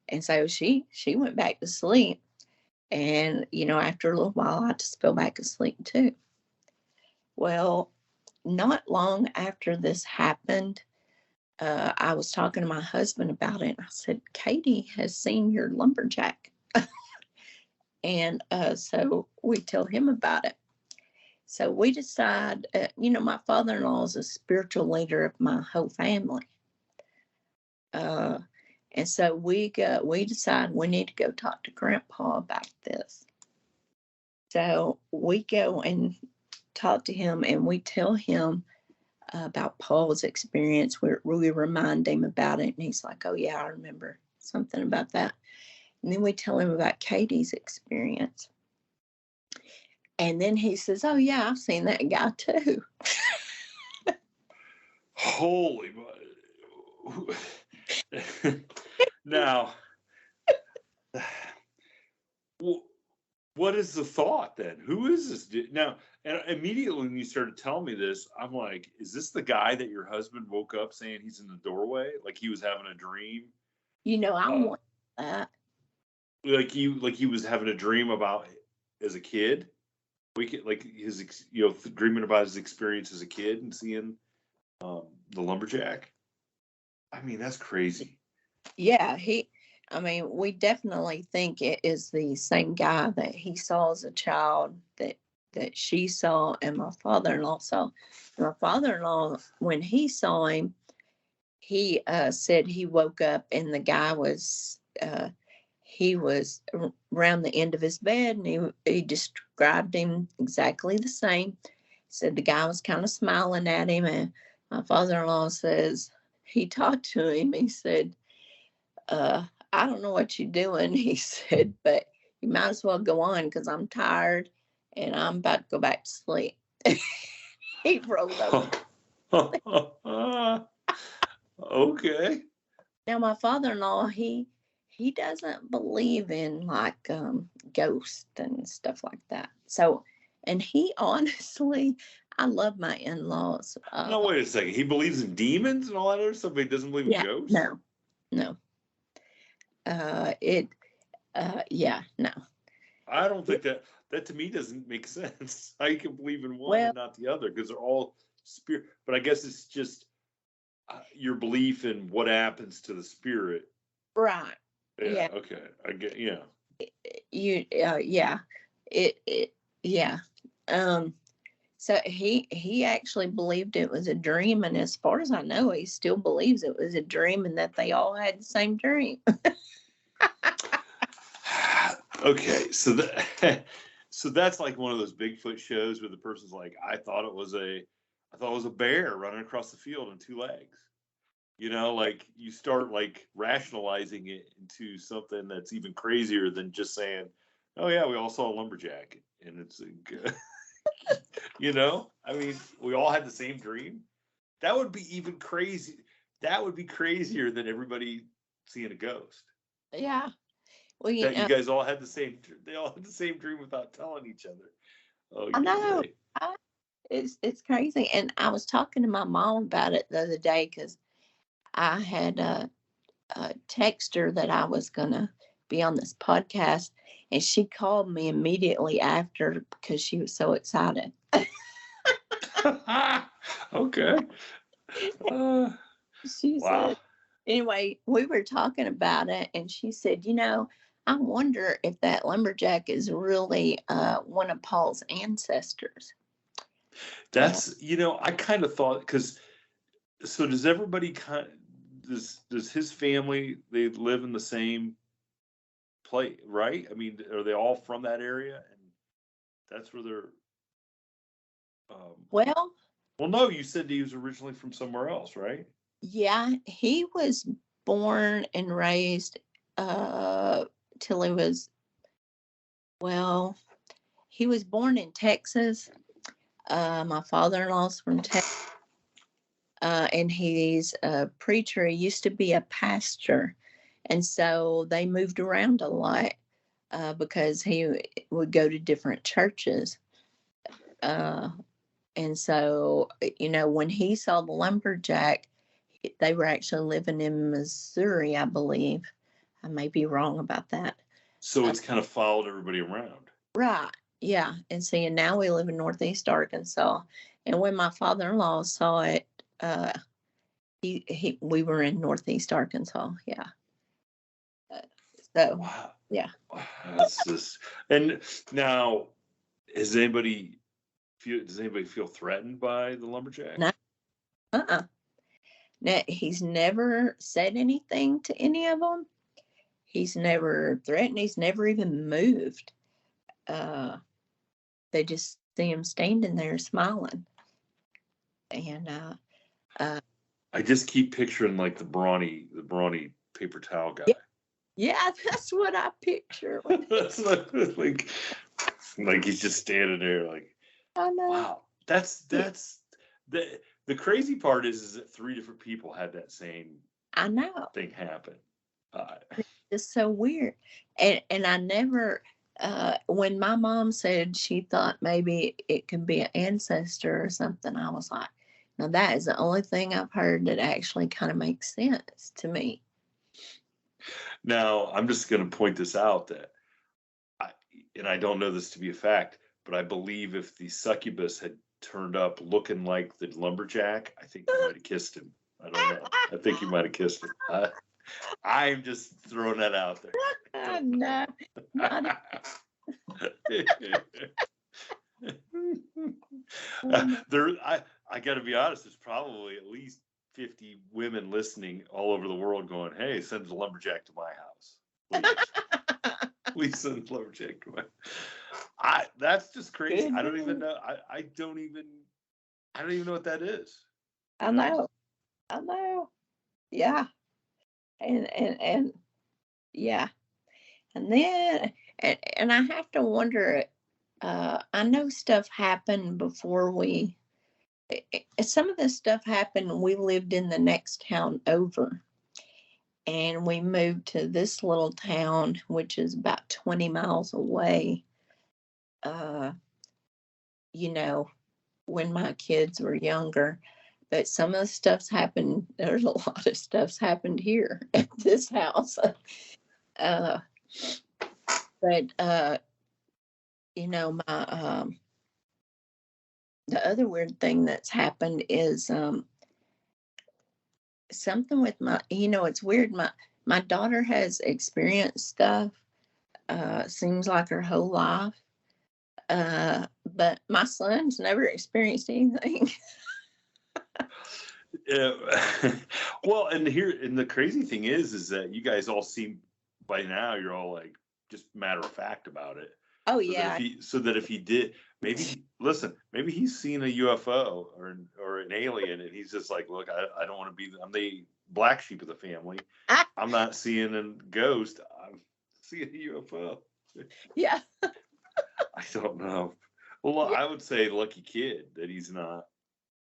And so she went back to sleep. And, after a little while, I just fell back asleep too. Well, not long after this happened, I was talking to my husband about it. And I said, Katie has seen your lumberjack. And so we tell him about it. So we decide, my father-in-law is a spiritual leader of my whole family. And so we decide we need to go talk to Grandpa about this. So we go and talk to him, and we tell him about Paul's experience. We remind him about it, and he's like, oh yeah, I remember something about that. And then we tell him about Katie's experience. And then he says, oh yeah, I've seen that guy too. Holy. Now, what is the thought then? Who is this? Now, and immediately when you started telling me this, I'm like, is this the guy that your husband woke up saying he's in the doorway? Like he was having a dream? I want that. Like he was having a dream about as a kid? Like his, dreaming about his experience as a kid and seeing the lumberjack? I mean, that's crazy. Yeah, we definitely think it is the same guy that he saw as a child that she saw and my father-in-law saw. My father-in-law, when he saw him, he said he woke up and the guy was around the end of his bed, and he described him exactly the same. Said the guy was kind of smiling at him, and my father-in-law says he talked to him. He said, I don't know what you're doing, he said, but you might as well go on because I'm tired and I'm about to go back to sleep. He rolled over. Okay. Now, my father-in-law, he doesn't believe in like ghosts and stuff like that. So, and he honestly, I love my in-laws. No, wait a second. He believes in demons and all that other stuff, but he doesn't believe in ghosts? No. No. I don't think that to me doesn't make sense. How you can believe in one and not the other, because they're all spirit. But I guess it's just your belief in what happens to the spirit. Right. Yeah. Okay. I get. Yeah. Yeah. So he actually believed it was a dream, and as far as I know, he still believes it was a dream and that they all had the same dream. Okay, so that's like one of those Bigfoot shows where the person's like, I thought it was a bear running across the field on two legs. Like you start like rationalizing it into something that's even crazier than just saying, oh yeah, we all saw a lumberjack, and it's I mean, we all had the same dream. That would be even crazy. That would be crazier than everybody seeing a ghost. Yeah. Well, you guys all had the same. They all had the same dream without telling each other. Oh, I know. It's crazy. And I was talking to my mom about it the other day because I had a text her that I was gonna be on this podcast, and she called me immediately after because she was so excited. Okay. She said, anyway, we were talking about it, and she said, I wonder if that lumberjack is really one of Paul's ancestors. That's, I kind of thought, because, so does everybody does his family, they live in the same place, right? I mean, are they all from that area? And that's where they're, well, no, you said he was originally from somewhere else, right? Yeah, he was born and raised till he was, he was born in Texas. My father-in-law's from Texas, and he's a preacher. He used to be a pastor, and so they moved around a lot because he would go to different churches. And so, when he saw the lumberjack, they were actually living in Missouri, I believe. I may be wrong about that. So it's kind of followed everybody around. Right. Yeah. And see, and now we live in Northeast Arkansas. And when my father-in-law saw it, We were in Northeast Arkansas. Yeah. Uh, So, Wow. yeah. That's just, and now, does anybody feel threatened by the lumberjack? No, uh-uh. No, he's never said anything to any of them. He's never threatened. He's never even moved. Uh, they just see him standing there smiling. And uh, I just keep picturing like the brawny paper towel guy. yeah, yeah, that's what I picture. That's like he's just standing there like, I know. wow. That's the crazy part is that 3 different people had that same I know. thing happen. It's so weird. And I never, when my mom said she thought maybe it could be an ancestor or something, I was like, now that is the only thing I've heard that actually kind of makes sense to me. Now, I'm just going to point this out that, and I don't know this to be a fact, but I believe if the succubus had turned up looking like the lumberjack, I think you might have kissed him. I don't know. I think you might have kissed him. I'm just throwing that out there. No, not I got to be honest. There's probably at least 50 women listening all over the world going, "Hey, send the lumberjack to my house. Please send the lumberjack to my." That's just crazy. I don't even know. I don't even know what that is. I know. I know. Yeah. And yeah. And then and I have to wonder, I know stuff happened before some of this stuff happened. We lived in the next town over, and we moved to this little town, which is about 20 miles away. Uh, you know, when my kids were younger. But some of the stuff's happened. There's a lot of stuff's happened here at this house. Uh, but my the other weird thing that's happened is something with it's weird. My daughter has experienced stuff. Seems like her whole life. But my son's never experienced anything. Yeah. Well, and the crazy thing is that you guys all seem by now you're all like just matter of fact about it. Oh, So yeah. that if he did, maybe he's seen a UFO or an alien, and he's just like, look, I don't want to be. I'm the black sheep of the family. I'm not seeing a ghost. I'm seeing a UFO. Yeah. I don't know. Well, Yeah. I would say lucky kid that he's not.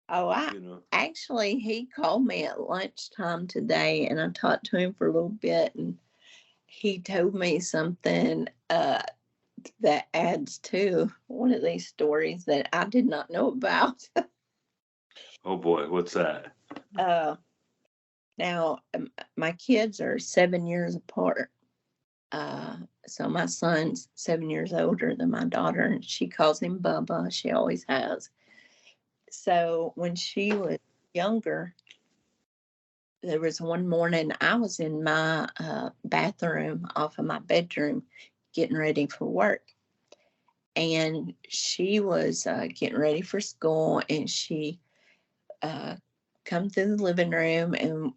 Oh, actually, he called me at lunchtime today, and I talked to him for a little bit, and he told me something that adds to one of these stories that I did not know about. Oh boy, what's that? Now, my kids are 7 years apart. So my son's 7 years older than my daughter, and she calls him Bubba. She always has. So when she was younger, there was one morning I was in my bathroom off of my bedroom getting ready for work. And she was getting ready for school, and she come through the living room, and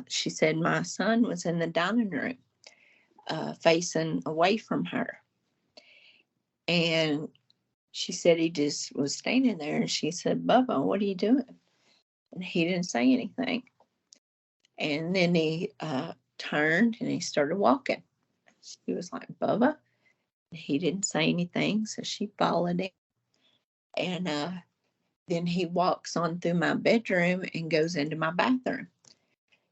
she said my son was in the dining room facing away from her. And she said he just was standing there, and she said, Bubba, what are you doing? And he didn't say anything. And then he turned and he started walking. She was like, Bubba. He didn't say anything, so she followed him. And then he walks on through my bedroom and goes into my bathroom.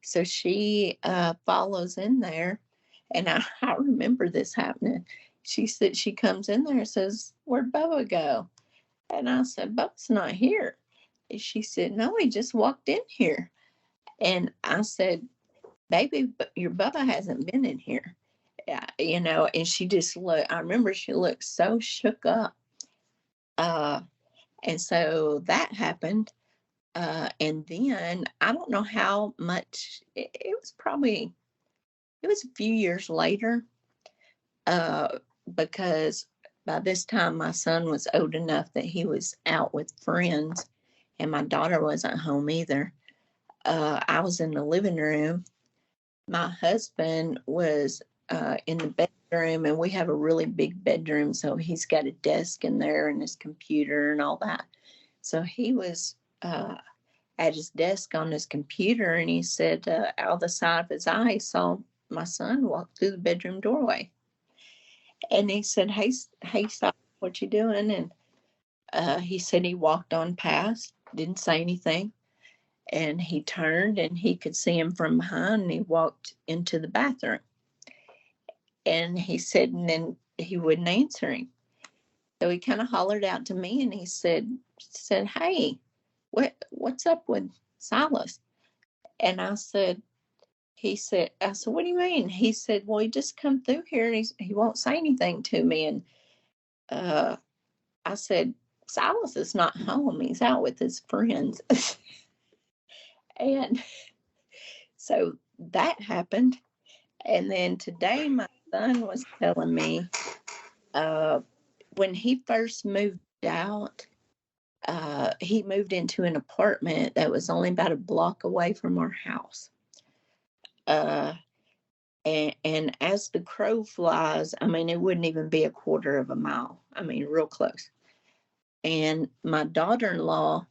So she follows in there, and I remember this happening. She said she comes in there and says, where'd Bubba go? And I said, Bubba's not here. And she said, no, he just walked in here. And I said, baby, your Bubba hasn't been in here. And she just looked, I remember she looked so shook up. And so that happened. And then I don't know how much, it was probably, it was a few years later, uh, because by this time my son was old enough that he was out with friends and my daughter wasn't home either. I was in the living room. My husband was in the bedroom, and we have a really big bedroom, so he's got a desk in there and his computer and all that. So he was at his desk on his computer, and he said, out of the side of his eye, he saw my son walk through the bedroom doorway. And he said, hey, stop, what you doing? And he said he walked on past, didn't say anything. And he turned and he could see him from behind, and he walked into the bathroom. And he said, and then he wouldn't answer him. So he kind of hollered out to me, and he said, hey, what's up with Silas? And I said, what do you mean? He said, well, he just come through here and he won't say anything to me. And I said, Silas is not home. He's out with his friends. And so that happened. And then today my son was telling me, when he first moved out, he moved into an apartment that was only about a block away from our house. And as the crow flies, I mean, it wouldn't even be a quarter of a mile. I mean, real close. And my daughter-in-law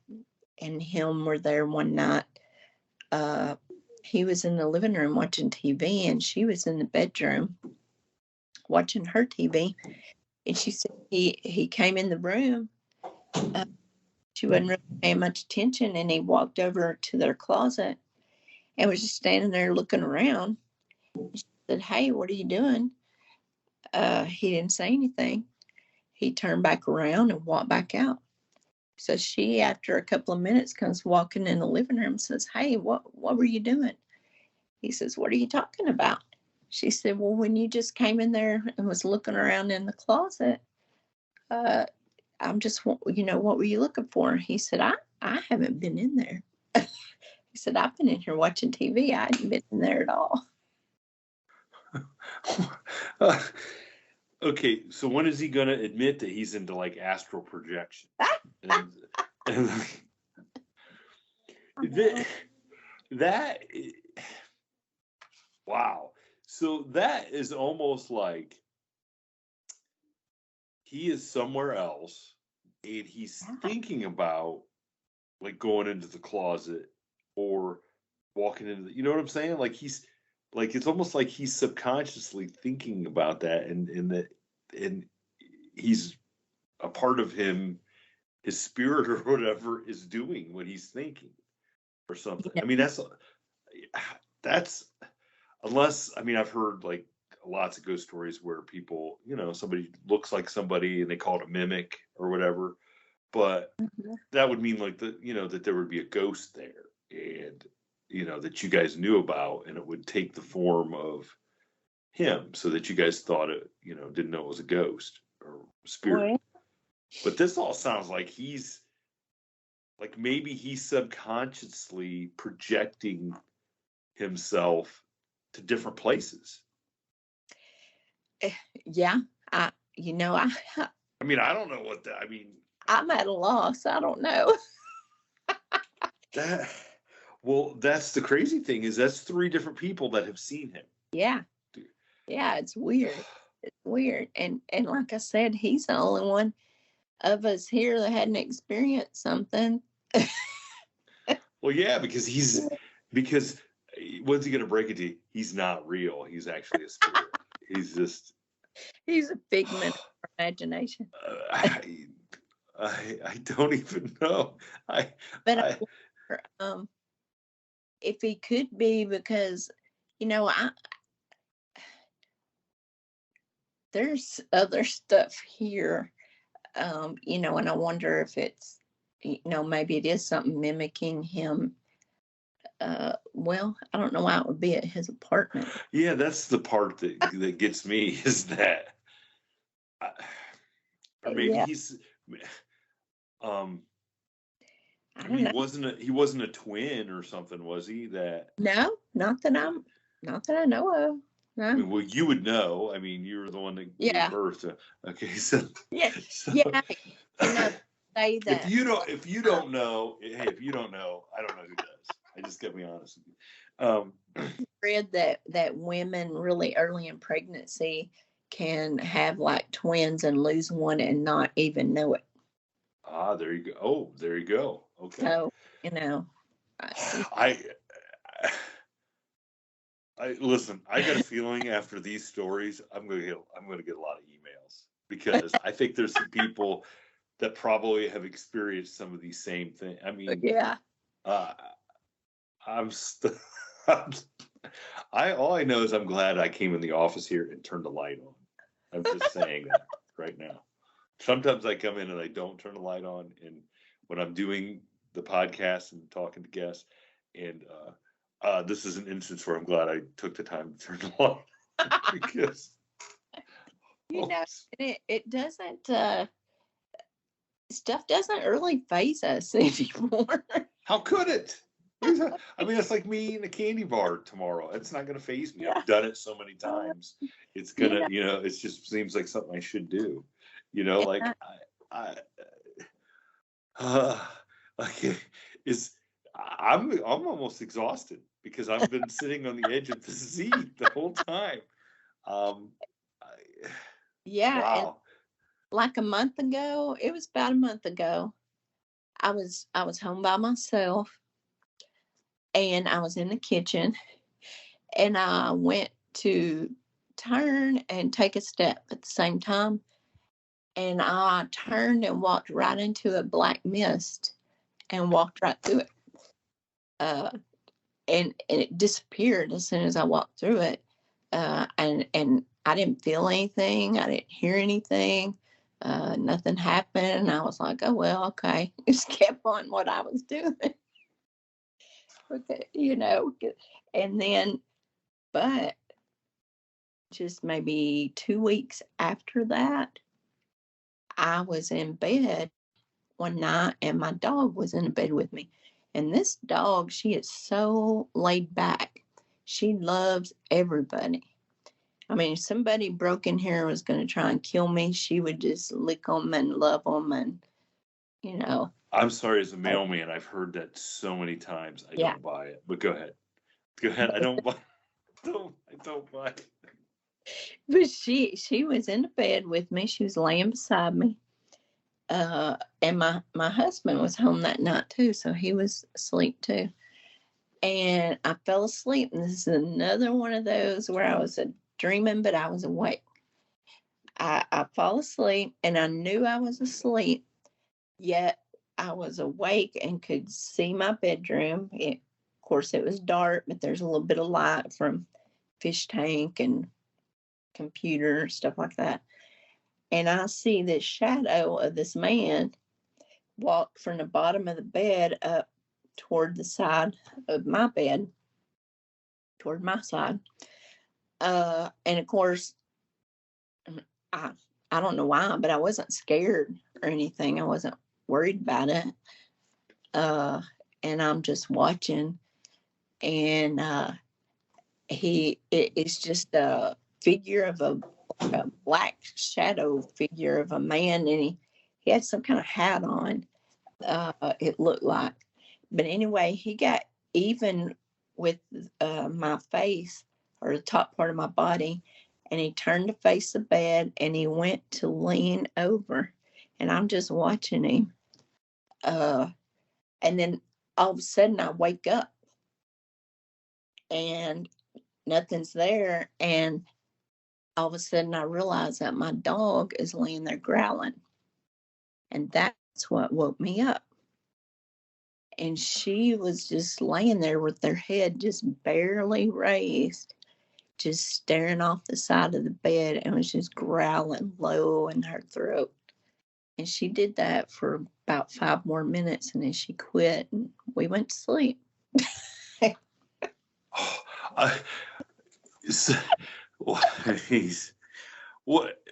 and him were there one night. He was in the living room watching TV, and she was in the bedroom watching her TV. And she said he came in the room. She wasn't really paying much attention, and he walked over to their closet and was just standing there looking around. She said, hey, what are you doing? He didn't say anything. He turned back around and walked back out. So she, after a couple of minutes, comes walking in the living room and says, hey, what were you doing? He says, what are you talking about? She said, well, when you just came in there and was looking around in the closet, I'm just, what were you looking for? He said, I haven't been in there. He said, I've been in here watching TV. I hadn't been in there at all. Okay, so when is he going to admit that he's into like astral projection? and that wow. So that is almost like he is somewhere else and he's thinking about like going into the closet or walking into the, you know what I'm saying? Like he's like, it's almost like he's subconsciously thinking about that and he's a part of him, his spirit or whatever is doing what he's thinking or something. I mean, that's unless, I mean, I've heard like lots of ghost stories where people, somebody looks like somebody and they call it a mimic or whatever, but that would mean like that there would be a ghost there and, that you guys knew about, and it would take the form of him so that you guys thought it, didn't know it was a ghost or spirit. But this all sounds like he's like, maybe he's subconsciously projecting himself to different places. Yeah. I mean, I don't know what that, I'm at a loss. I don't know. Well, that's the crazy thing is that's 3 different people that have seen him. Yeah. Yeah, it's weird. It's weird. And like I said, he's the only one of us here that hadn't experienced something. Well, yeah, because when's he going to break it to you? He's not real. He's actually a spirit. He's a figment of Imagination. I don't even know. I wonder, if he could be, because there's other stuff here, and I wonder if it's maybe it is something mimicking him. Well, I don't know why it would be at his apartment. Yeah, that's the part that gets me is that, or maybe he's, I I don't mean, know. he wasn't a twin or something, was he? No, not that I know of. I No. mean, well, you would know. I mean, you were the one that gave Yeah. birth to. Okay, so Yeah. so Yeah. You know, say that. if you don't know, hey, if you don't know, I don't know who does. I just got to be honest with you. Read that women really early in pregnancy can have like twins and lose one and not even know it. There you go. Oh, there you go. Okay. So, you know, I, I listen. I got a feeling after these stories, I'm going to get a lot of emails because I think there's some people that probably have experienced some of these same things. I mean, yeah. uh, I'm st- all I know is I'm glad I came in the office here and turned the light on. I'm just saying that right now. Sometimes I come in and I don't turn the light on, and when I'm doing the podcast and talking to guests, and this is an instance where I'm glad I took the time to turn the light on because You know, it doesn't stuff doesn't really phase us anymore. how could it? I mean, it's like me eating a candy bar tomorrow. It's not going to phase me. Yeah. I've done it so many times. It's gonna, it just seems like something I should do. Like okay, I'm almost exhausted because I've been sitting on the edge of the seat the whole time. Yeah, and Wow. like a month ago, it was about a month ago. I was home by myself and I was in the kitchen and I went to turn and take a step at the same time. And I turned and walked right into a black mist and walked right through it. Uh, and it disappeared as soon as I walked through it. And I didn't feel anything. I didn't hear anything. Nothing happened. I was like, oh well, okay. Just kept on what I was doing. Okay, and then, but just maybe 2 weeks after that, I was in bed one night and my dog was in bed with me. And this dog, she is so laid back. She loves everybody. I mean, if somebody broke in here and was going to try and kill me, she would just lick them and love them. And, you know. I'm sorry, as a mailman, I've heard that so many times. I don't buy it. But go ahead. Go ahead. I don't buy. I don't buy it. But she was in the bed with me. She was laying beside me. And my husband was home that night too, so he was asleep too. And I fell asleep. And this is another one of those where I was dreaming, but I was awake. I fall asleep and I knew I was asleep, yet I was awake and could see my bedroom. Of course, it was dark, but there's a little bit of light from fish tank and computer, stuff like that. And I see this shadow of this man walk from the bottom of the bed up toward the side of my bed, toward my side. And of course, I I don't know why, but I wasn't scared or anything. I wasn't worried about it. Uh, and I'm just watching, and it's just a figure of a black shadow figure of a man, and he had some kind of hat on. It looked like, but anyway, he got even with my face or the top part of my body, and he turned to face the bed, and he went to lean over, and I'm just watching him. And then all of a sudden, I wake up, and nothing's there, and all of a sudden I realize that my dog is laying there growling. And that's what woke me up. And she was just laying there with her head just barely raised, just staring off the side of the bed and was just growling low in her throat. And she did that for about 5 more minutes and then she quit and we went to sleep. So, what?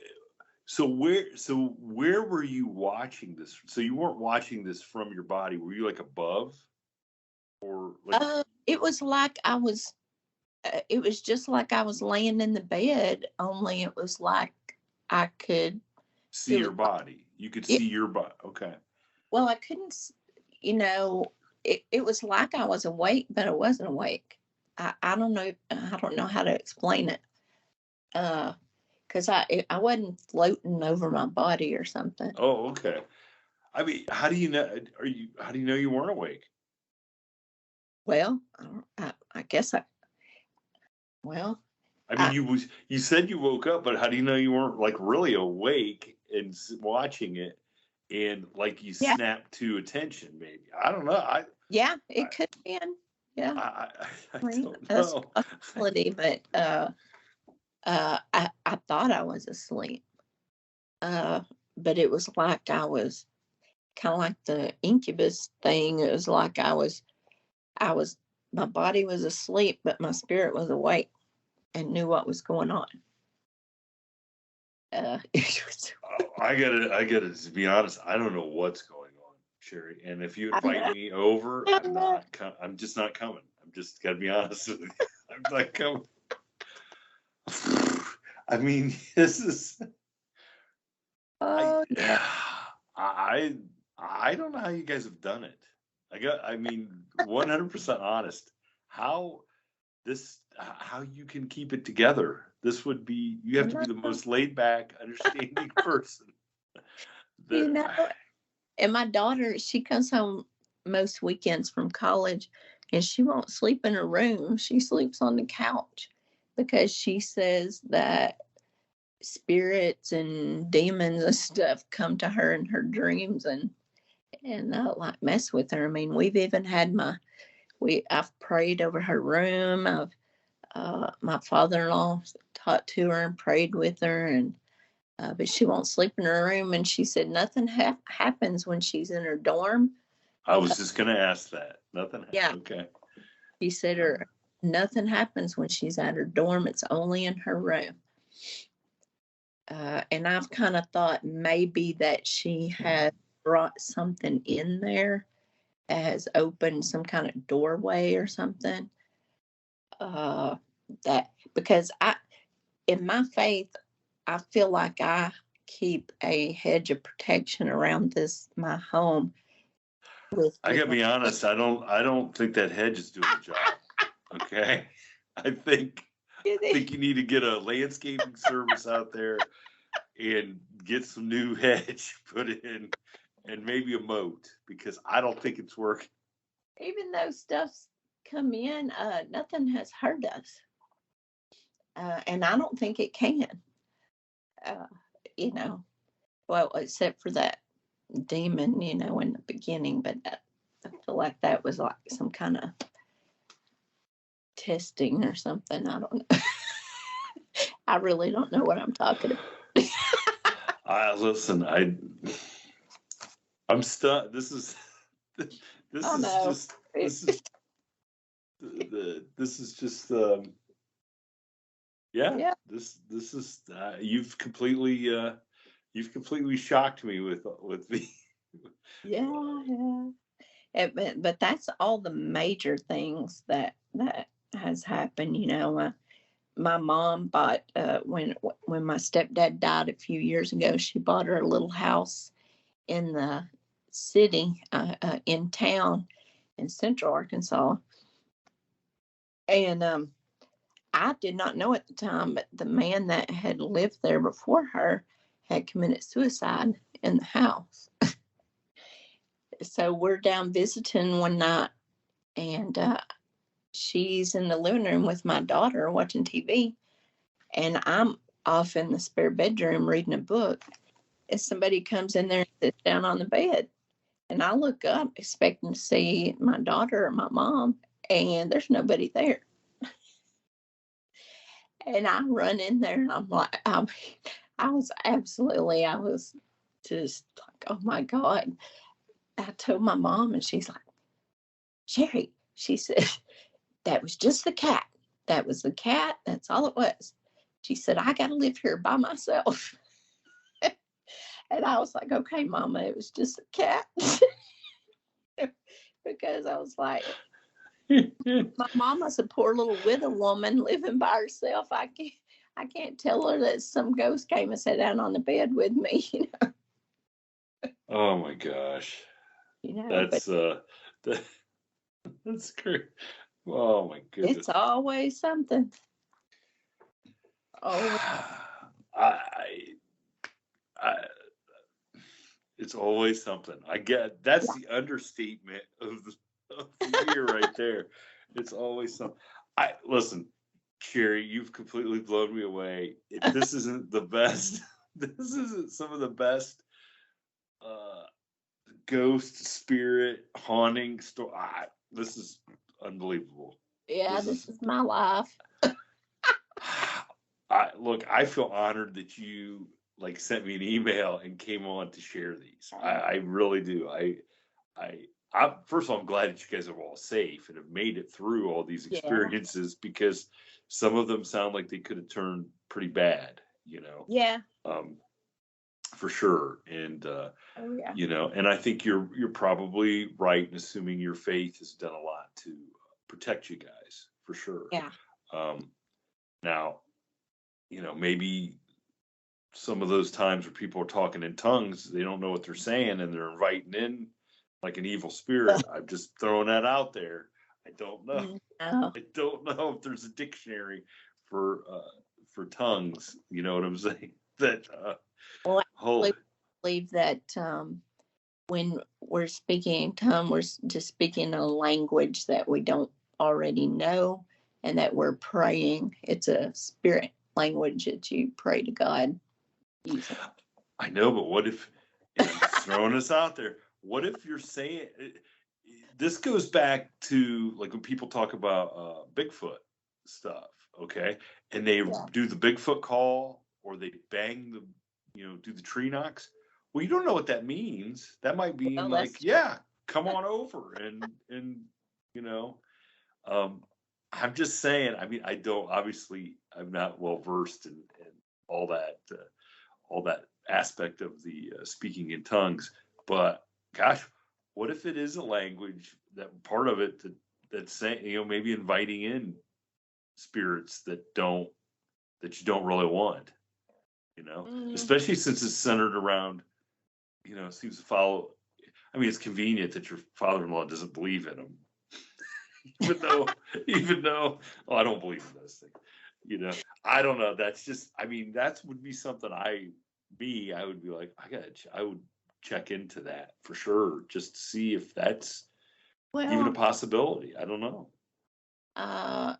where were you watching this? So you weren't watching this from your body. Were you like above or like It was like I was. It was just like I was laying in the bed. Only it was like I could. see It your was. body? You could It, see your body. Okay. well, I couldn't. You know, it was like I was awake, but I wasn't awake. I don't know. I don't know how to explain it. Because I wasn't floating over my body or something. Oh, okay. I mean, how do you know? How do you know you weren't awake? Well, I guess I. Well, I mean, I you said you woke up, but how do you know you weren't like really awake and watching it, and like you yeah, snapped to attention? Maybe I don't know. yeah, I it could have been. Yeah, I don't that's know. a possibility. But I thought I was asleep. Uh, but it was like I was kind of like the incubus thing. It was like I was, my body was asleep, but my spirit was awake and knew what was going on. It was, I gotta. To be honest, I don't know what's going on, Sherry. And if you I invite know, me over, I know. I'm just not coming. I'm just gotta be honest with you. I'm not coming. I mean, this is. I Oh yeah, I I don't know how you guys have done it. I mean, 100% honest. How how you can keep it together. This would be you I have to be know. the most laid back, understanding person. You That know, and my daughter, she comes home most weekends from college, and she won't sleep in her room. She sleeps on the couch because she says that spirits and demons and stuff come to her in her dreams and like mess with her. I mean, we've even had I've prayed over her room. I've my father-in-law talked to her and prayed with her, and but she won't sleep in her room. And she said nothing happens when she's in her dorm. I was just gonna ask that. Nothing. Yeah, Okay. she said her nothing happens when she's at her dorm. It's only in her room. And I've kind of thought maybe that she has brought something in there, has opened some kind of doorway or something. That because in my faith, I feel like I keep a hedge of protection around my home I with gotta my. be honest. I don't think that hedge is doing the job. Okay. I think you need to get a landscaping service out there and get some new hedge put in and maybe a moat because I don't think it's working. Even though stuff's come in, nothing has hurt us, and I don't think it can. Uh, you know, well, except for that demon, in the beginning, but I feel like that was like some kind of testing or something. I don't know. I really don't know what I'm talking about. Listen, I'm stuck. This is I know. just this is just yeah. Yeah, This is you've completely shocked me with the yeah, yeah. But that's all the major things that has happened. My mom bought when my stepdad died a few years ago. She bought her a little house in the city, in town, in Central Arkansas, and I did not know at the time, but the man that had lived there before her had committed suicide in the house. So we're down visiting one night, and she's in the living room with my daughter watching TV, and I'm off in the spare bedroom reading a book. And somebody comes in there and sits down on the bed, and I look up expecting to see my daughter or my mom, and there's nobody there. And I run in there, and I'm like, I was just like, oh my God. I told my mom, and she's like, Sherry, she said, that was just the cat. That was the cat. That's all it was. She said, I got to live here by myself. And I was like, okay, Mama, it was just a cat. Because I was like, my mama's a poor little widow woman living by herself. I can't tell her that some ghost came and sat down on the bed with me, Oh my gosh. but That's great. Oh my goodness. it's always something. Oh, I it's always something. I get that's the understatement of the year right there. It's always something. Listen, Sherry, you've completely blown me away. This isn't the best. This isn't some of the best ghost spirit haunting story. This is unbelievable. yeah, this is my life. Look, I feel honored that you sent me an email and came on to share these. I really do. I first of all, I'm glad that you guys are all safe and have made it through all these experiences, because some of them sound like they could have turned pretty bad, Yeah. For sure. And and I think you're probably right in assuming your faith has done a lot to protect you guys, for sure. Yeah. Now, maybe some of those times where people are talking in tongues, they don't know what they're saying and they're inviting in like an evil spirit. I'm just throwing that out there. I don't know. No. I don't know if there's a dictionary for tongues. You know what I'm saying? That well, I believe that when we're speaking in tongues, we're just speaking a language that we don't already know, and that we're praying. It's a spirit language that you pray to God using. I know, but what if, and I'm just throwing this out there, what if you're saying, this goes back to like when people talk about Bigfoot stuff, okay? And they do the Bigfoot call, or they bang the, do the tree knocks. Well, you don't know what that means. That might be come on over and I'm just saying, I mean, I'm not well versed in all that aspect of the speaking in tongues, but gosh, what if it is a language, that part of it that's saying, maybe inviting in spirits that you don't really want, especially since it's centered around, seems to follow. I mean, it's convenient that your father-in-law doesn't believe in them. even though, I don't believe in those things. I don't know. That's just, I mean, that would be something I would be like, I would check into that for sure, just to see if that's even a possibility. I don't know. I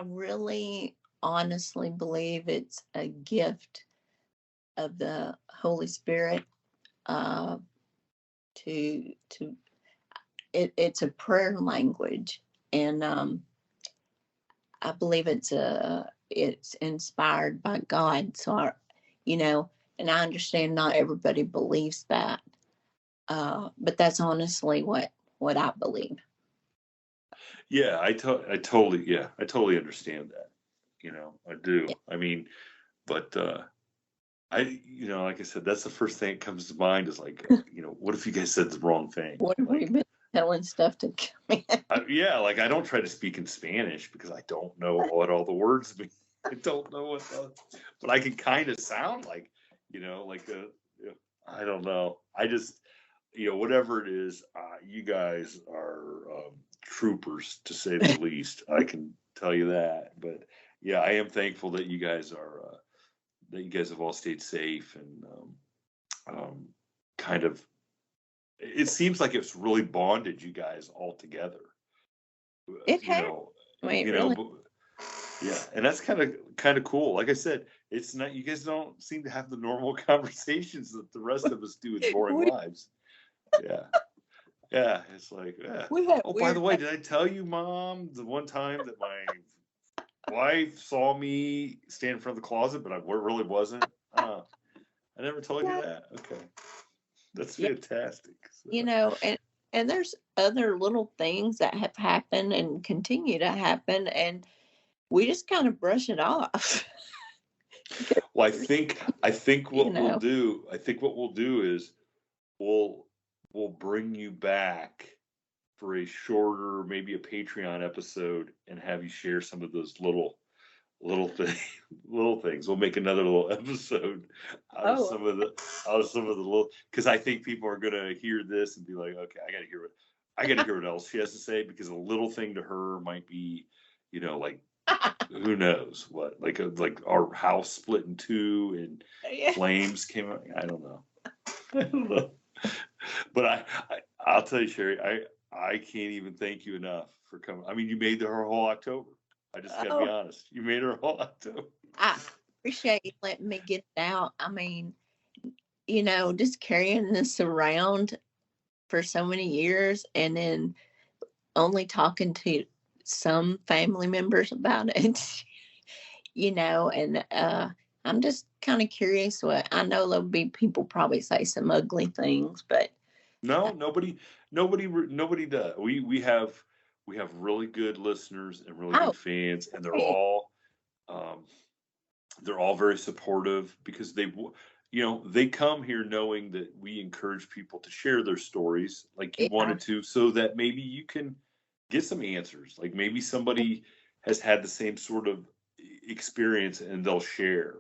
really honestly believe it's a gift of the Holy Spirit. It's a prayer language, and I believe it's inspired by God. So and I understand not everybody believes that, but that's honestly what I believe. Yeah, I totally understand that. I do. Yeah. I mean, but like I said, that's the first thing that comes to mind is like, what if you guys said the wrong thing? What have we been telling stuff to come in? I don't try to speak in Spanish because I don't know what all the words mean. I don't know but I can kind of sound like, I don't know. I just, whatever it is, you guys are troopers, to say the least. I can tell you that. But yeah, I am thankful that you guys have all stayed safe, and kind of, it seems like it's really bonded you guys all together. It has. Really? Yeah, and that's kind of cool. Like I said, it's not, you guys don't seem to have the normal conversations that the rest of us do in boring lives. Yeah, it's like, by the way, did I tell you, Mom, the one time that my wife saw me stand in front of the closet, but I really wasn't? I never told you that? Okay. That's fantastic. So. And there's other little things that have happened and continue to happen, and we just kind of brush it off. Well, I think what know. we'll do is we'll bring you back for a shorter, maybe a Patreon episode, and have you share some of those little little things. We'll make another little episode out of some of the little, because I think people are gonna hear this and be like, okay, I gotta hear what else she has to say, because a little thing to her might be, like, who knows what, like our house split in two and Yeah. flames came out. I don't know. But I'll tell you, Sherry, I can't even thank you enough for coming. I mean, you made her whole October. I just gotta be honest. You made her whole October. I appreciate you letting me get it out. I mean, just carrying this around for so many years, and then only talking to some family members about it, and I'm just kind of curious. What I know, there'll be people probably say some ugly things, but no, nobody does. We have really good listeners and really good fans, and they're all very supportive, because they come here knowing that we encourage people to share their stories like you wanted to, so that maybe you can get some answers. Like maybe somebody has had the same sort of experience, and they'll share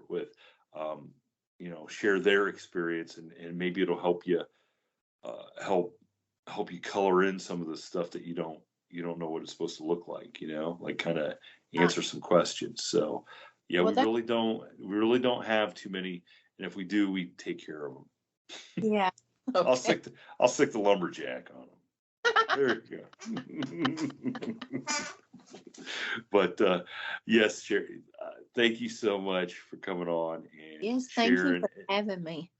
share their experience, and maybe it'll help you help you color in some of the stuff that you don't know what it's supposed to look like, like kind of answer some questions. So yeah, we really don't have too many, and if we do, we take care of them. Yeah. Okay. I'll stick the lumberjack on them. There you go. But yes, Sherry, thank you so much for coming on and yes, sharing. thank you for having me.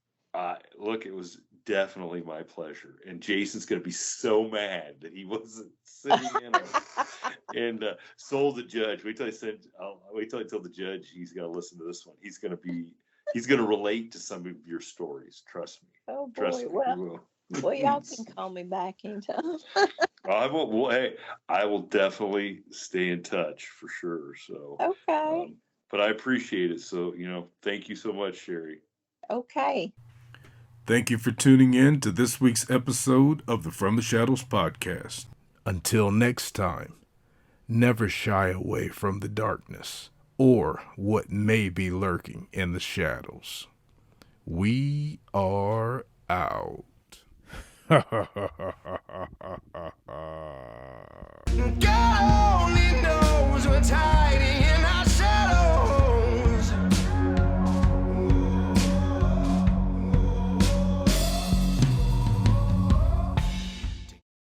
Look, it was definitely my pleasure. And Jason's going to be so mad that he wasn't sitting in and sold the judge. Wait till I tell the judge he's going to listen to this one. He's going to relate to some of your stories. Trust me. Oh boy. Trust me. Well, y'all can call me back anytime. I will. Well, hey, I will definitely stay in touch for sure. So okay. But I appreciate it. So thank you so much, Sherry. Okay. Thank you for tuning in to this week's episode of the From the Shadows podcast. Until next time, never shy away from the darkness or what may be lurking in the shadows. We are out.